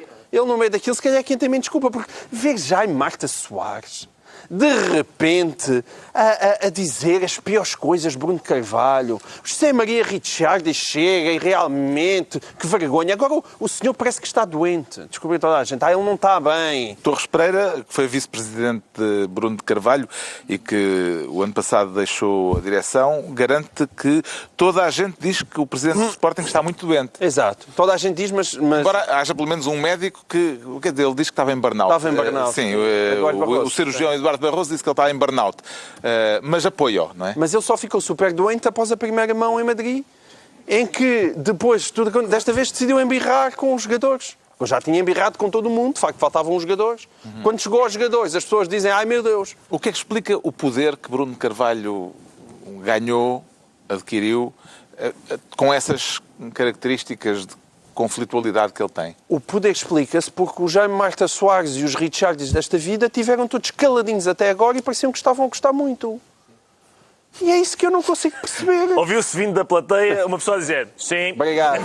se calhar quem tem menos desculpa, porque ver Jaime Marta Soares, de repente, a dizer as piores coisas de Bruno Carvalho, José Maria Ricciardi chega e realmente, que vergonha. Agora o senhor parece que está doente. Descobriu toda a gente. Ele não está bem. Torres Pereira, que foi vice-presidente de Bruno de Carvalho e que o ano passado deixou a direção, garante que toda a gente diz que o presidente do Sporting está muito doente. Exato. Toda a gente diz, mas... Embora haja pelo menos um médico que, quer dizer, ele diz que estava em burnout. Estava em burnout. Sim, o cirurgião Eduardo Barroso disse que ele estava em burnout. Mas apoio, não é? Mas ele só ficou super doente após a primeira mão em Madrid, em que depois, desta vez, decidiu embirrar com os jogadores. Eu já tinha embirrado com todo o mundo, de facto faltavam os jogadores. Quando chegou aos jogadores, as pessoas dizem, ai meu Deus. O que é que explica o poder que Bruno Carvalho ganhou, adquiriu, com essas características de conflitualidade que ele tem? O poder explica-se porque o Jaime Marta Soares e os Richards desta vida tiveram todos caladinhos até agora e pareciam que estavam a gostar muito. E é isso que eu não consigo perceber. Ouviu-se vindo da plateia uma pessoa dizer sim. Obrigado.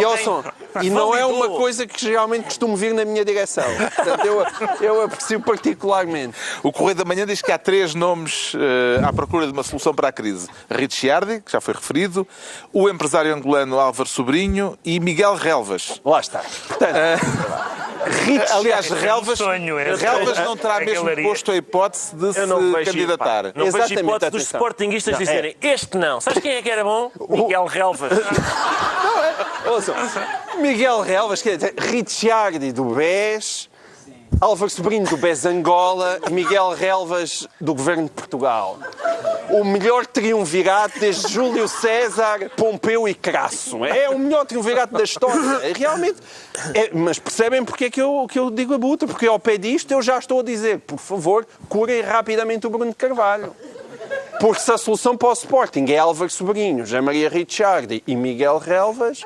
E ouçam, e não é uma coisa que geralmente costumo vir na minha direção. Portanto, eu aprecio particularmente. O Correio da Manhã diz que há 3 nomes à procura de uma solução para a crise. Ricciardi, que já foi referido, o empresário angolano Álvaro Sobrinho e Miguel Relvas. Lá está. Portanto, Aliás, Relvas não terá mesmo galeria. posto a hipótese de se candidatar. Não vejo Exatamente, hipótese dos atenção. sportinguistas dizerem este não. Sabes quem é que era bom? Miguel Relvas. ouçam, Miguel Relvas, quer dizer, Ricciardi do BES, Álvaro Sobrinho do BES Angola e Miguel Relvas do Governo de Portugal. O melhor triunvirato desde Júlio César, Pompeu e Crasso. É o melhor triunvirato da história. Realmente. Mas percebem porque é que eu digo a buta? Porque ao pé disto eu já estou a dizer, por favor, curem rapidamente o Bruno Carvalho. Porque se a solução para o Sporting é Álvaro Sobrinho, José Maria Ricciardi e Miguel Relvas...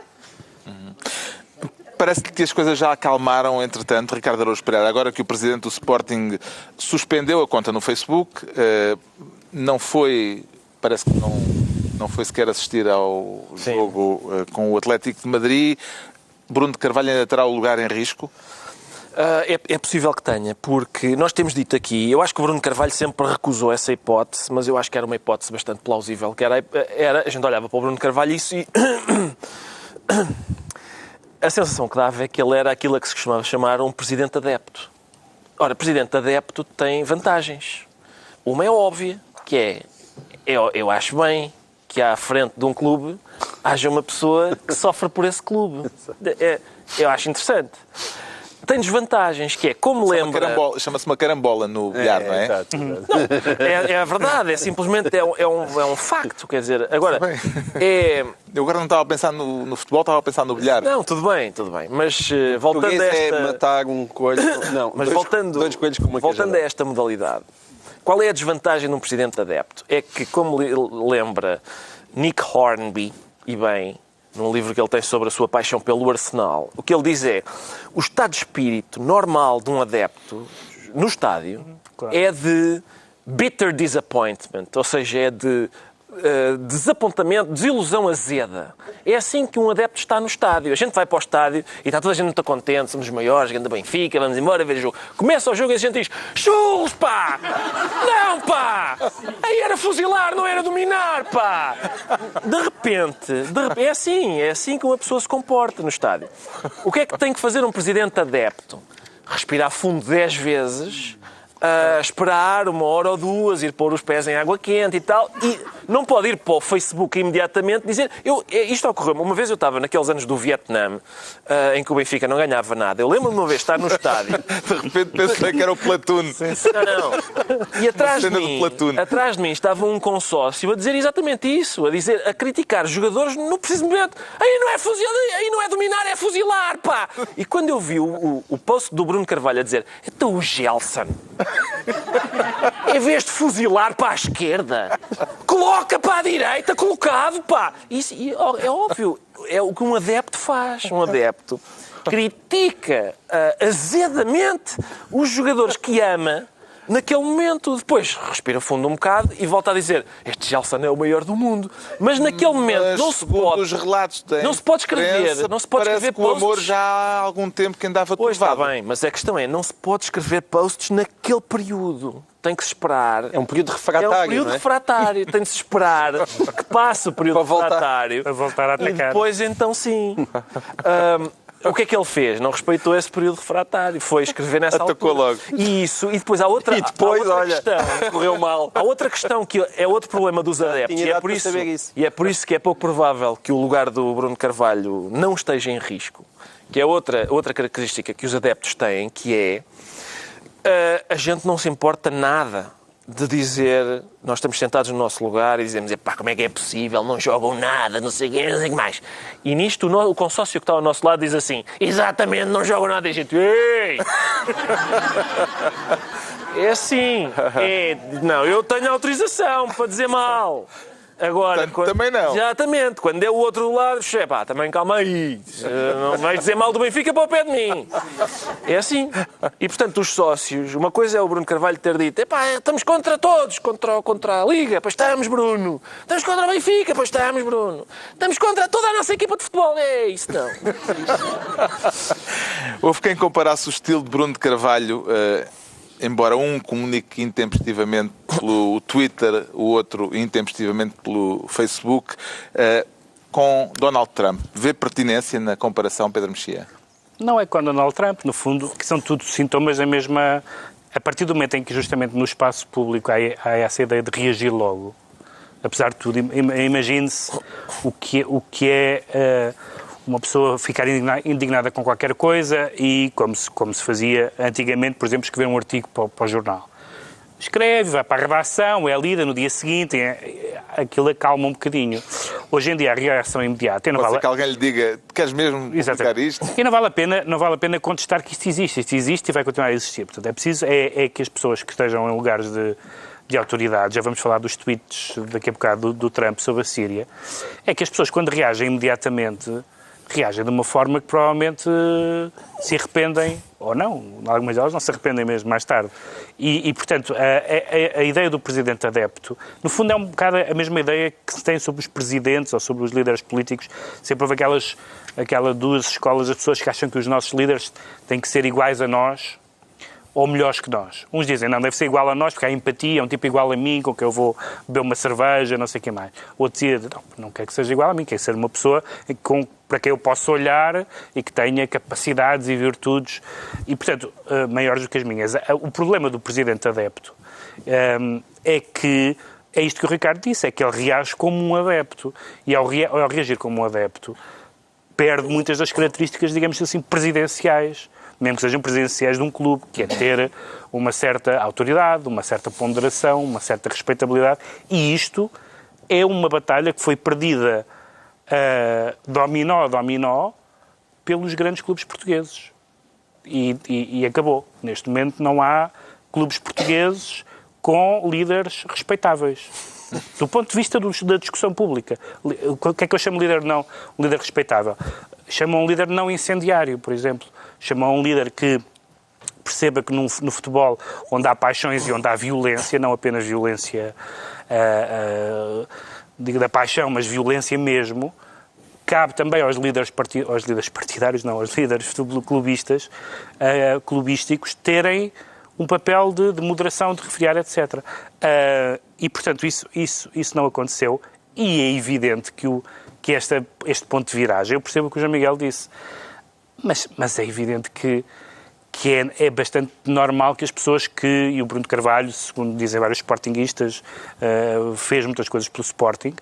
Parece-lhe que as coisas já acalmaram, entretanto, Ricardo Araújo Pereira. Agora que o presidente do Sporting suspendeu a conta no Facebook, não foi, parece que não foi sequer assistir ao jogo com o Atlético de Madrid. Bruno de Carvalho ainda terá o lugar em risco? É possível que tenha, porque nós temos dito aqui, eu acho que o Bruno Carvalho sempre recusou essa hipótese, mas eu acho que era uma hipótese bastante plausível, que era a gente olhava para o Bruno Carvalho e a sensação que dava é que ele era aquilo a que se costumava chamar um presidente adepto. Ora, presidente adepto tem vantagens. Uma é óbvia, que é, eu acho bem que à frente de um clube haja uma pessoa que sofre por esse clube. Eu acho interessante. Tem desvantagens, que é, como lembra... Chama-se uma carambola no bilhar, não é? Exato. Não, é a verdade, é simplesmente um facto, quer dizer, agora, Eu agora não estava a pensar no futebol, estava a pensar no bilhar. Não, tudo bem, mas voltando a é esta... matar um coelho... Não, Mas dois coelhos com uma voltando a cajadada. esta modalidade, qual é a desvantagem de um presidente adepto? É que, como lembra Nick Hornby, e bem, num livro que ele tem sobre a sua paixão pelo Arsenal, o que ele diz é, o estado de espírito normal de um adepto no estádio é de bitter disappointment, ou seja, é de desapontamento, desilusão azeda. É assim que um adepto está no estádio. A gente vai para o estádio e está toda a gente muito contente, somos os maiores, grande Benfica, vamos embora ver o jogo. Começa o jogo e a gente diz, churros, pá! Não, pá! Aí era fuzilar, não era dominar, pá! De repente, é assim que uma pessoa se comporta no estádio. O que é que tem que fazer um presidente adepto? Respirar fundo 10 vezes, esperar 1 hora ou 2, ir pôr os pés em água quente e tal, e não pode ir para o Facebook imediatamente dizer... Isto ocorreu-me. Uma vez eu estava naqueles anos do Vietnã, em que o Benfica não ganhava nada. Eu lembro-me uma vez de estar no estádio... De repente pensei que era o Platoon. Não. E atrás de mim estava um consórcio a dizer exatamente isso, a criticar jogadores no preciso momento. Aí não é fuzilar, aí não é dominar, é fuzilar, pá! E quando eu vi o post do Bruno Carvalho a dizer, então o Gelson, em vez de fuzilar para a esquerda, coloca para a direita, colocado, pá! Isso é óbvio, é o que um adepto faz. Um adepto critica azedamente os jogadores que ama naquele momento. Depois respira fundo um bocado e volta a dizer, este Gelson é o maior do mundo. Mas naquele momento não se pode... Os relatos não se pode escrever. Não se pode parece escrever que o amor posts. já há algum tempo que andava Pois está turvado. bem, mas a questão é, não se pode escrever posts naquele período. Tem que se esperar. É um período refratário, É um período não é? refratário. Tem de se esperar que passe o período Para voltar. refratário. Para voltar a E atacar. depois, então, sim. O que é que ele fez? Não respeitou esse período refratário. Foi escrever nessa Atacou altura. logo. E depois há outra, questão. Correu mal. Há outra questão que é outro problema dos adeptos. Tinha E é, idade por para isso, saber isso. e é por isso que é pouco provável que o lugar do Bruno Carvalho não esteja em risco. Que é outra característica que os adeptos têm, que é a gente não se importa nada de dizer, nós estamos sentados no nosso lugar e dizemos, pá, como é que é possível, não jogam nada, não sei o quê, não sei o que mais. E nisto o consórcio que está ao nosso lado diz assim, exatamente, não jogam nada, e a gente, ei! É assim, não, eu tenho autorização para dizer mal. Agora, também não. Exatamente. Quando é o outro do lado, pá, também calma aí. Não vais dizer mal do Benfica para o pé de mim. É assim. E, portanto, os sócios, uma coisa é o Bruno Carvalho ter dito, estamos contra todos, contra a Liga, pois estamos, Bruno. Estamos contra o Benfica, pois estamos, Bruno. Estamos contra toda a nossa equipa de futebol. É isso, não. Houve quem comparasse o estilo de Bruno de Carvalho, embora um comunique intempestivamente pelo Twitter, o outro intempestivamente pelo Facebook, com Donald Trump. Vê pertinência na comparação, Pedro Mexia? Não é com Donald Trump, no fundo, que são tudo sintomas da mesma... A partir do momento em que justamente no espaço público há essa ideia de reagir logo, apesar de tudo, imagine-se o que é uma pessoa ficar indignada com qualquer coisa e como se fazia antigamente, por exemplo, escrever um artigo para o jornal. Escreve, vai para a redação, é lida no dia seguinte, aquilo acalma um bocadinho. Hoje em dia a reação é imediata. Pode ser que alguém lhe diga, queres mesmo publicar isto? E não vale a pena contestar que isto existe e vai continuar a existir. Portanto, é preciso que as pessoas que estejam em lugares de autoridade, já vamos falar dos tweets daqui a bocado do Trump sobre a Síria, é que as pessoas quando reagem imediatamente reagem de uma forma que provavelmente se arrependem, ou não, algumas delas não se arrependem mesmo mais tarde. E portanto, a ideia do presidente adepto, no fundo é um bocado a mesma ideia que se tem sobre os presidentes ou sobre os líderes políticos. Sempre houve aquela duas escolas de pessoas que acham que os nossos líderes têm que ser iguais a nós, ou melhores que nós. Uns dizem, não, deve ser igual a nós, porque há empatia, é um tipo igual a mim, com que eu vou beber uma cerveja, não sei o que mais. Outros dizem, não quer que seja igual a mim, quer ser uma pessoa para quem eu posso olhar e que tenha capacidades e virtudes, e, portanto, maiores do que as minhas. O problema do presidente adepto é que, é isto que o Ricardo disse, é que ele reage como um adepto. E ao reagir como um adepto, perde muitas das características, digamos assim, presidenciais, mesmo que sejam presidenciais de um clube, que é ter uma certa autoridade, uma certa ponderação, uma certa respeitabilidade. E isto é uma batalha que foi perdida dominó a dominó pelos grandes clubes portugueses. E acabou. Neste momento não há clubes portugueses com líderes respeitáveis. Do ponto de vista da discussão pública. O que é que eu chamo de líder não? Um líder respeitável. Chamam um líder não incendiário, por exemplo. Chamam um líder que perceba que no futebol, onde há paixões e onde há violência, não apenas violência da paixão, mas violência mesmo, cabe também aos líderes partidários, não, aos líderes clubísticos, terem um papel de moderação, de refriar, etc. E, portanto, isso não aconteceu e é evidente que este ponto de viragem, eu percebo o que o João Miguel disse, mas é evidente que é bastante normal que as pessoas e o Bruno Carvalho, segundo dizem vários sportinguistas, fez muitas coisas pelo Sporting.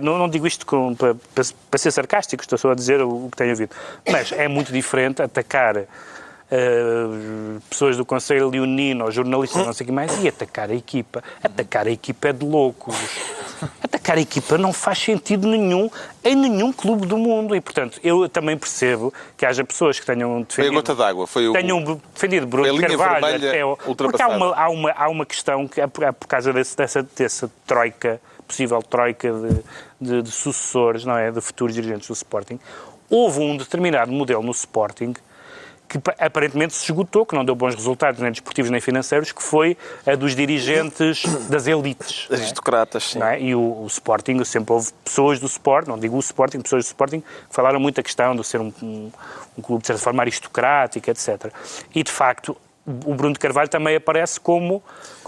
Não digo isto para ser sarcástico, estou só a dizer o que tenho ouvido. Mas é muito diferente atacar pessoas do Conselho Leonino, ou jornalistas, não sei o que mais, e atacar a equipa. Atacar a equipa é de loucos. Atacar a equipa não faz sentido nenhum em nenhum clube do mundo. E, portanto, eu também percebo que haja pessoas que tenham defendido... Foi a gota d'água. Tenham defendido Bruno Carvalho. Porque há uma questão que é por causa dessa troika, possível troika de sucessores, não é? De futuros dirigentes do Sporting. Houve um determinado modelo no Sporting que aparentemente se esgotou, que não deu bons resultados nem desportivos nem financeiros, que foi a dos dirigentes das elites. Aristocratas, sim. Não é? E o Sporting, sempre houve pessoas do Sporting, não digo o Sporting, pessoas do Sporting, que falaram muito a questão de ser um clube de certa forma aristocrático, etc. E, de facto, o Bruno de Carvalho também aparece como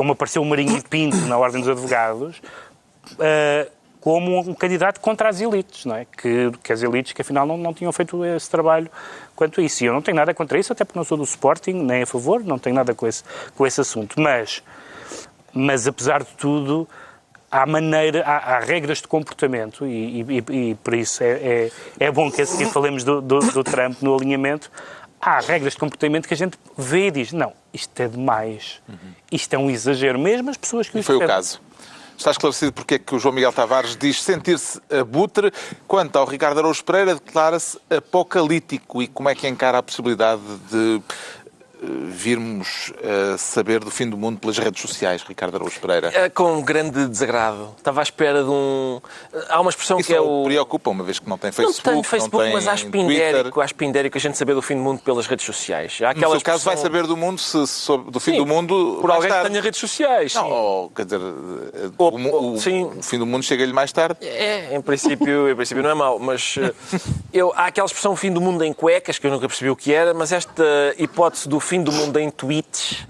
apareceu o Marinho Pinto na Ordem dos Advogados, como um candidato contra as elites, não é? Que as elites, que afinal não tinham feito esse trabalho quanto a isso. E eu não tenho nada contra isso, até porque não sou do Sporting, nem a favor, não tenho nada com esse assunto. Mas apesar de tudo, há regras de comportamento e por isso é bom que a seguir falemos do Trump no alinhamento. há regras de comportamento que a gente vê e diz, não, isto é demais, isto é um exagero, mesmo as pessoas que o E foi o escrevem. caso. Está esclarecido porque é que o João Miguel Tavares diz sentir-se abutre. Quanto ao Ricardo Araújo Pereira, declara-se apocalíptico. E como é que encara a possibilidade de virmos a saber do fim do mundo pelas redes sociais, Ricardo Araújo Pereira? Com grande desagrado. Estava à espera de um... Há uma expressão Isso que é o o... preocupa, uma vez que não tem Não Facebook, tenho Facebook, não tem mas acho Twitter. pindérico a gente saber do fim do mundo pelas redes sociais. Há No aquela seu caso, vai expressão- saber do mundo, do fim Sim, do mundo, por mais alguém que tarde. tenha redes sociais. Não, Sim. quer dizer, Sim. o fim do mundo chega-lhe mais tarde. Em princípio não é mau, mas há aquela expressão fim do mundo em cuecas, que eu nunca percebi o que era, mas esta hipótese do fim do mundo em tweets,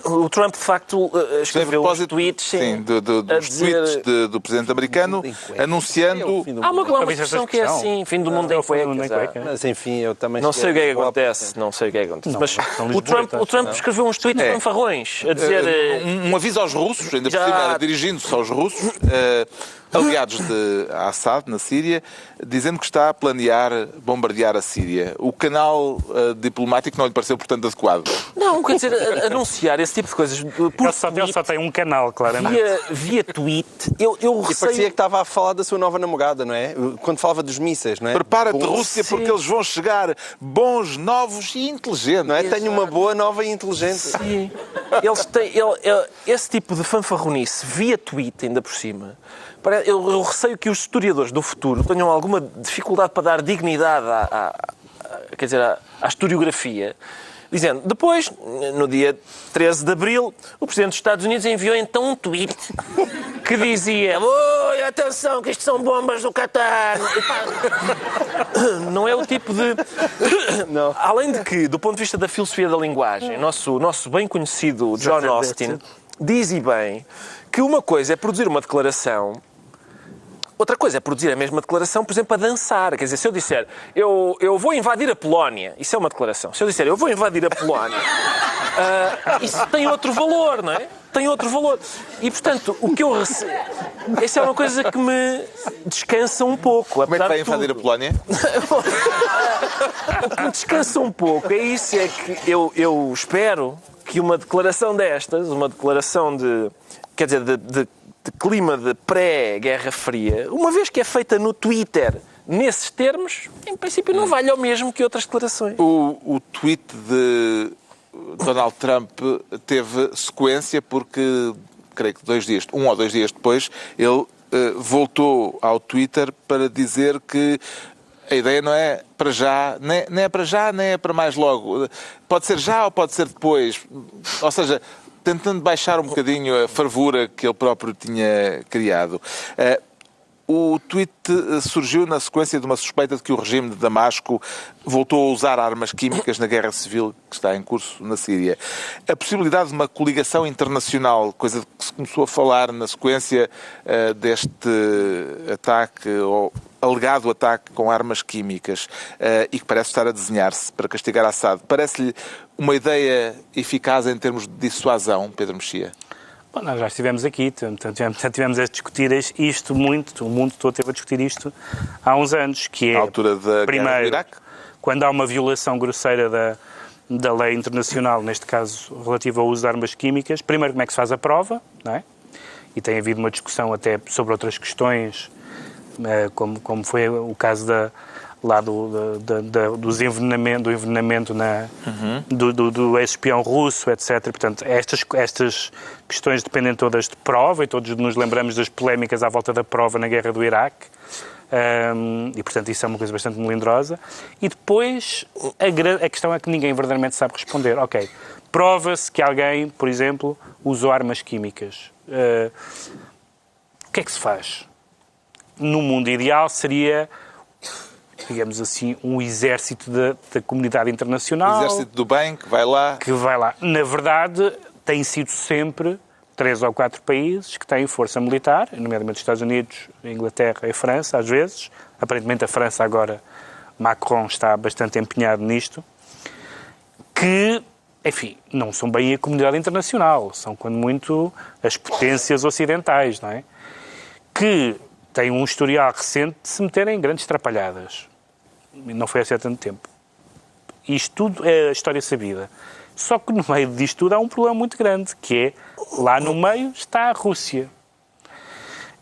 o Trump, de facto, escreveu os tweets sim, a dos dizer... tweets do presidente americano, anunciando... Há uma Talvez essa expressão que é expressão. assim, fim do mundo em Fim do mundo em cuecas. cuecas. Mas enfim, eu também... Não sei o que é que cheguei a- acontece, não sei o que é que acontece. Não, Mas são o Trump lisboetas, escreveu uns tweets fanfarrões a dizer... um aviso aos russos, ainda por Já- cima, era dirigindo-se aos russos, aliados de Assad, na Síria, dizendo que está a planear bombardear a Síria. O canal diplomático não lhe pareceu, portanto, adequado. Não, quer dizer, anunciar esse tipo de coisas por Ele só tem um canal, claramente. via tweet, eu E parecia receio... que estava a falar da sua nova namorada, não é? Quando falava dos mísseis, não é? Prepara-te, Bom, Rússia, sim. porque eles vão chegar bons, novos e inteligentes. Não é? Tenho uma boa, nova e inteligente. Sim. Eles têm, esse tipo de fanfarronice via tweet, ainda por cima, eu receio que os historiadores do futuro tenham alguma dificuldade para dar dignidade à historiografia, dizendo, depois, no dia 13 de Abril, o Presidente dos Estados Unidos enviou então um tweet que dizia: oi, atenção, que isto são bombas do Qatar. Não é o tipo de... Não. Além de que, do ponto de vista da filosofia da linguagem, nosso bem conhecido John Austin diz e bem que uma coisa é produzir uma declaração, outra coisa é produzir a mesma declaração, por exemplo, a dançar. Quer dizer, se eu disser eu vou invadir a Polónia, isso é uma declaração. Se eu disser eu vou invadir a Polónia, isso tem outro valor, não é? Tem outro valor. E, portanto, o que eu recebo... Essa é uma coisa que me descansa um pouco. Como é que vai apesar de invadir a tudo. Polónia? O que me descansa um pouco é isso, é que eu espero que uma declaração destas, uma declaração de clima de pré-Guerra Fria, uma vez que é feita no Twitter, nesses termos, em princípio não vale ao mesmo que outras declarações. O tweet de Donald Trump teve sequência porque, creio que 1 ou 2 dias depois, ele voltou ao Twitter para dizer que a ideia não é para já, nem é para já, nem é para mais logo. Pode ser já ou pode ser depois. Ou seja, tentando baixar um bocadinho a fervura que ele próprio tinha criado. O tweet surgiu na sequência de uma suspeita de que o regime de Damasco voltou a usar armas químicas na guerra civil que está em curso na Síria. A possibilidade de uma coligação internacional, coisa de que se começou a falar na sequência deste ataque, ou alegado ataque com armas químicas, e que parece estar a desenhar-se para castigar Assad, parece-lhe uma ideia eficaz em termos de dissuasão, Pedro Mexia? Bom, nós já estivemos aqui, tivemos a discutir isto muito, o mundo todo teve a discutir isto há uns anos, que é, Na altura da guerra do primeiro, Iraque? quando há uma violação grosseira da lei internacional, neste caso relativa ao uso de armas químicas, primeiro como é que se faz a prova, não é? E tem havido uma discussão até sobre outras questões, como foi o caso do envenenamento do ex-espião russo, etc. Portanto, estas questões dependem todas de prova e todos nos lembramos das polémicas à volta da prova na guerra do Iraque. E, portanto, isso é uma coisa bastante melindrosa. E depois, a questão é que ninguém verdadeiramente sabe responder. Ok, prova-se que alguém, por exemplo, usou armas químicas. O que é que se faz? No mundo ideal seria, digamos assim, um exército da comunidade internacional. O exército do bem que vai lá. Na verdade, tem sido sempre 3 ou 4 países que têm força militar, nomeadamente os Estados Unidos, a Inglaterra e a França, às vezes. Aparentemente a França agora, Macron está bastante empenhado nisto, que, enfim, não são bem a comunidade internacional, são quando muito as potências ocidentais, não é? Que têm um historial recente de se meterem em grandes trapalhadas. Não foi assim há tanto tempo. E isto tudo é a história sabida. Só que no meio disto tudo há um problema muito grande, que é, lá no meio está a Rússia.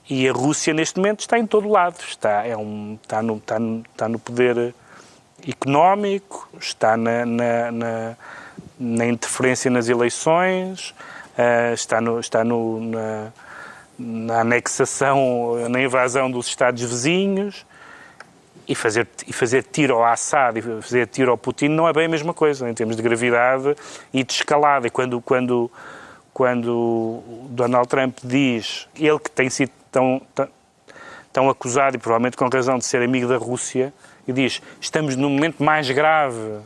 E a Rússia, neste momento, está em todo lado. Está no poder económico, está na interferência nas eleições, está na anexação, na invasão dos Estados vizinhos. E fazer tiro ao Assad e fazer tiro ao Putin não é bem a mesma coisa, em termos de gravidade e de escalada. E quando Donald Trump diz, ele que tem sido tão acusado, e provavelmente com razão, de ser amigo da Rússia, e diz, estamos no momento mais grave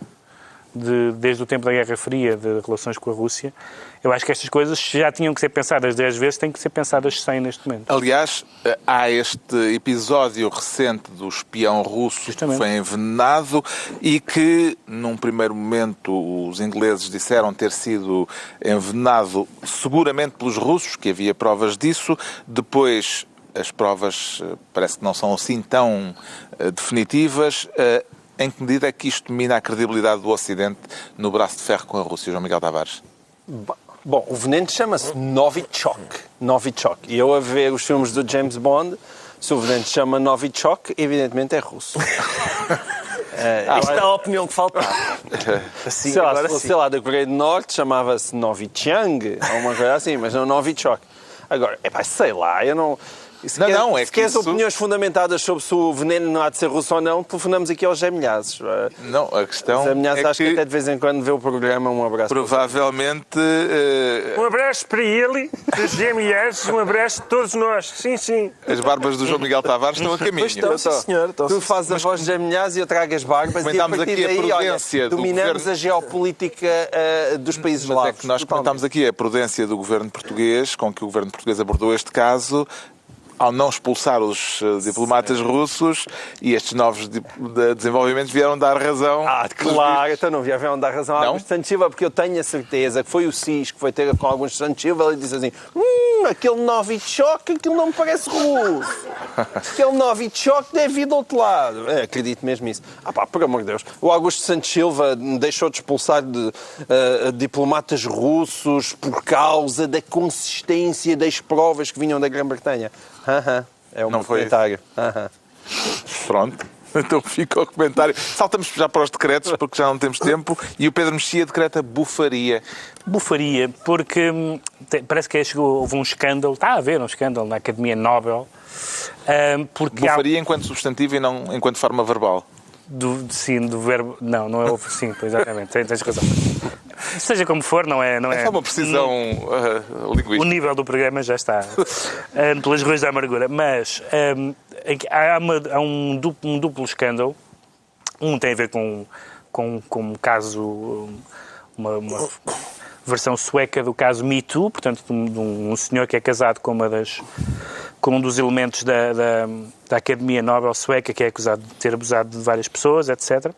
desde o tempo da Guerra Fria, de relações com a Rússia, eu acho que estas coisas já tinham que ser pensadas 10 vezes, têm que ser pensadas 100 neste momento. Aliás, há este episódio recente do espião russo Justamente. que foi envenenado e que, num primeiro momento, os ingleses disseram ter sido envenenado seguramente pelos russos, que havia provas disso. Depois, as provas parece que não são assim tão definitivas. Em que medida é que isto mina a credibilidade do Ocidente no braço de ferro com a Rússia, João Miguel Tavares? Bom, o veneno chama-se Novichok. E eu a ver os filmes do James Bond, se o veneno se chama Novichok, evidentemente é russo. Isto é a opinião que faltava. Assim, sei lá, agora se fosse, sim. sei lá, da Coreia do Norte, chamava-se Novichang, ou uma coisa assim, mas não Novichok. Agora, sei lá, eu não... Se queres opiniões fundamentadas sobre se o veneno não há de ser russo ou não, telefonamos aqui aos Zé Milhazes. Não, a questão Zé Milhazes, é acho que até de vez em quando vê o programa. Um abraço. Provavelmente... Um abraço para ele, dos GMS, um abraço de todos nós. Sim, sim. As barbas do João Miguel Tavares estão a caminho. Pois estão, sim, senhor. Tu fazes a voz de Zé Milhazes e eu trago as barbas. Comentámos e a partir aqui a daí, prudência do dominamos governo. a geopolítica dos países Mas lados. é que nós comentámos aqui a prudência do governo português, com que o governo português abordou este caso, ao não expulsar os diplomatas russos, e estes novos desenvolvimentos vieram dar razão. Claro, então não vieram dar razão a Não? Augusto Santos Silva, porque eu tenho a certeza que foi o SIS que foi ter com Augusto Santos Silva, ele disse assim, aquele Novichok, aquilo não me parece russo. Aquele Novichok deve ir do outro lado. Acredito mesmo nisso. Por amor de Deus. O Augusto Santos Silva deixou de expulsar diplomatas russos por causa da consistência das provas que vinham da Grã-Bretanha. É um comentário. Pronto. Então fica o comentário. Saltamos já para os decretos, porque já não temos tempo, e o Pedro Mexia decreta bufaria. Bufaria, porque parece que houve um escândalo, está a haver um escândalo na Academia Nobel. Porque bufaria enquanto substantivo e não enquanto forma verbal. Sim, do verbo... Não é o... Sim, exatamente, tens razão. Seja como for, não é... É só uma precisão linguística. O nível do programa já está pelas ruas da amargura. Mas há um duplo escândalo. Um tem a ver com um caso... Uma versão sueca do caso Me Too, portanto, de um senhor que é casado com um dos elementos da Academia Nobel sueca, que é acusado de ter abusado de várias pessoas, etc.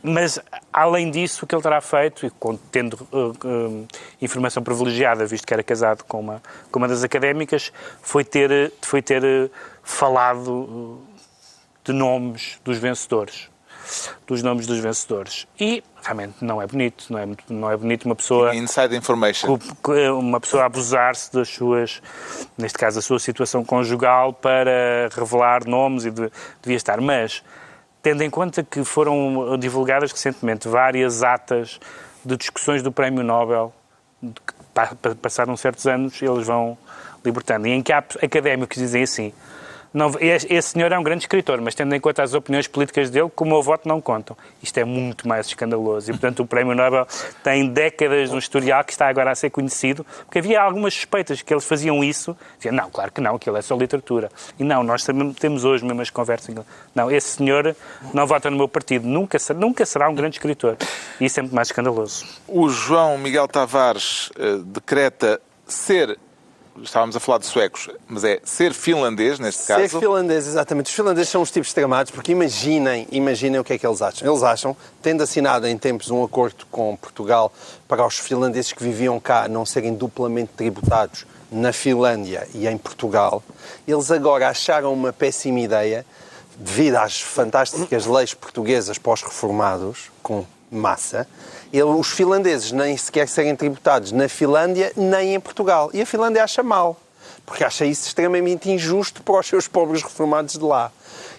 Mas, além disso, o que ele terá feito, e tendo informação privilegiada, visto que era casado com uma das académicas, foi ter falado de nomes dos vencedores. E, realmente, não é bonito. Não é bonito uma pessoa... Inside information. Uma pessoa abusar-se das suas... Neste caso, a sua situação conjugal para revelar nomes e devia estar. Mas, tendo em conta que foram divulgadas recentemente várias atas de discussões do Prémio Nobel, que passaram certos anos, eles vão libertando. E em que há académicos que dizem assim... Não, esse senhor é um grande escritor, mas tendo em conta as opiniões políticas dele, como o meu voto não contam. Isto é muito mais escandaloso. E, portanto, o Prémio Nobel tem décadas de um historial que está agora a ser conhecido, porque havia algumas suspeitas que eles faziam isso. Diziam, não, claro que não, aquilo é só literatura. E não, nós temos hoje mesmo as conversas. Não, esse senhor não vota no meu partido. Nunca será um grande escritor. E isso é muito mais escandaloso. O João Miguel Tavares decreta ser... Estávamos a falar de suecos, mas é ser finlandês, neste caso. Ser finlandês, exatamente. Os finlandeses são os tipos extremados, porque imaginem o que é que eles acham. Eles acham, tendo assinado em tempos um acordo com Portugal para os finlandeses que viviam cá não serem duplamente tributados na Finlândia e em Portugal, eles agora acharam uma péssima ideia devido às fantásticas leis portuguesas pós-reformados, com massa, os finlandeses nem sequer serem tributados na Finlândia nem em Portugal. E a Finlândia acha mal, porque acha isso extremamente injusto para os seus pobres reformados de lá.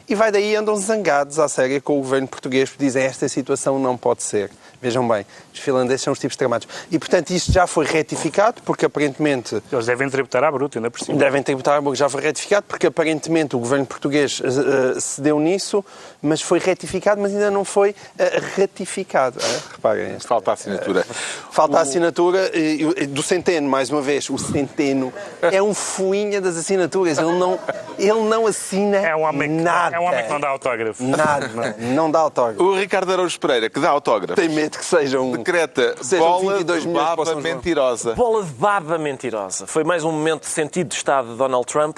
E vai daí, andam zangados à séria com o governo português, porque dizem esta situação não pode ser. Vejam bem, os finlandeses são os tipos tramados. E, portanto, isto já foi retificado, porque aparentemente... Eles devem tributar à bruta, ainda por cima. Devem tributar à bruta, já foi retificado, porque aparentemente o governo português cedeu nisso, mas foi retificado, mas ainda não foi ratificado. Reparem. Falta a assinatura. Falta a assinatura do Centeno, mais uma vez. O Centeno é um fuinha das assinaturas. Ele não assina nada. É um homem que não dá autógrafo. Nada. Não dá autógrafo. O Ricardo Araújo Pereira, que dá autógrafo, Tem medo que sejam... decreta bola de baba mentirosa. Bola de baba mentirosa. Foi mais um momento de sentido de Estado de Donald Trump,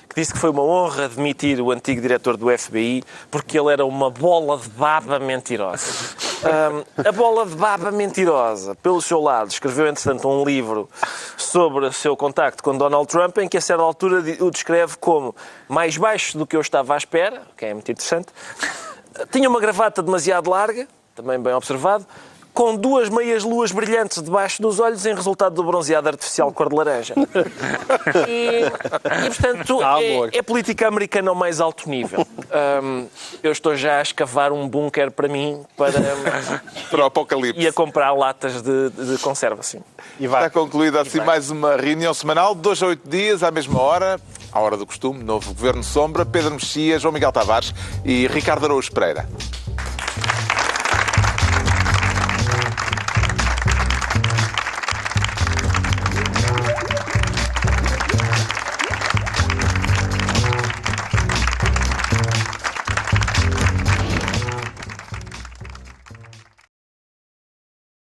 que disse que foi uma honra demitir o antigo diretor do FBI porque ele era uma bola de baba mentirosa. A bola de baba mentirosa, pelo seu lado, escreveu, entretanto, um livro sobre o seu contacto com Donald Trump, em que a certa altura o descreve como mais baixo do que eu estava à espera, que é muito interessante, tinha uma gravata demasiado larga, também bem observado, com 2 meias-luas brilhantes debaixo dos olhos em resultado do bronzeado artificial cor de laranja. E portanto, é política americana ao mais alto nível. Eu estou já a escavar um bunker para mim Para o apocalipse. e a comprar latas de conserva, sim. Está concluída assim mais uma reunião semanal, de 2 a 8 dias, à mesma hora, à hora do costume, novo Governo Sombra, Pedro Mexia, João Miguel Tavares e Ricardo Araújo Pereira.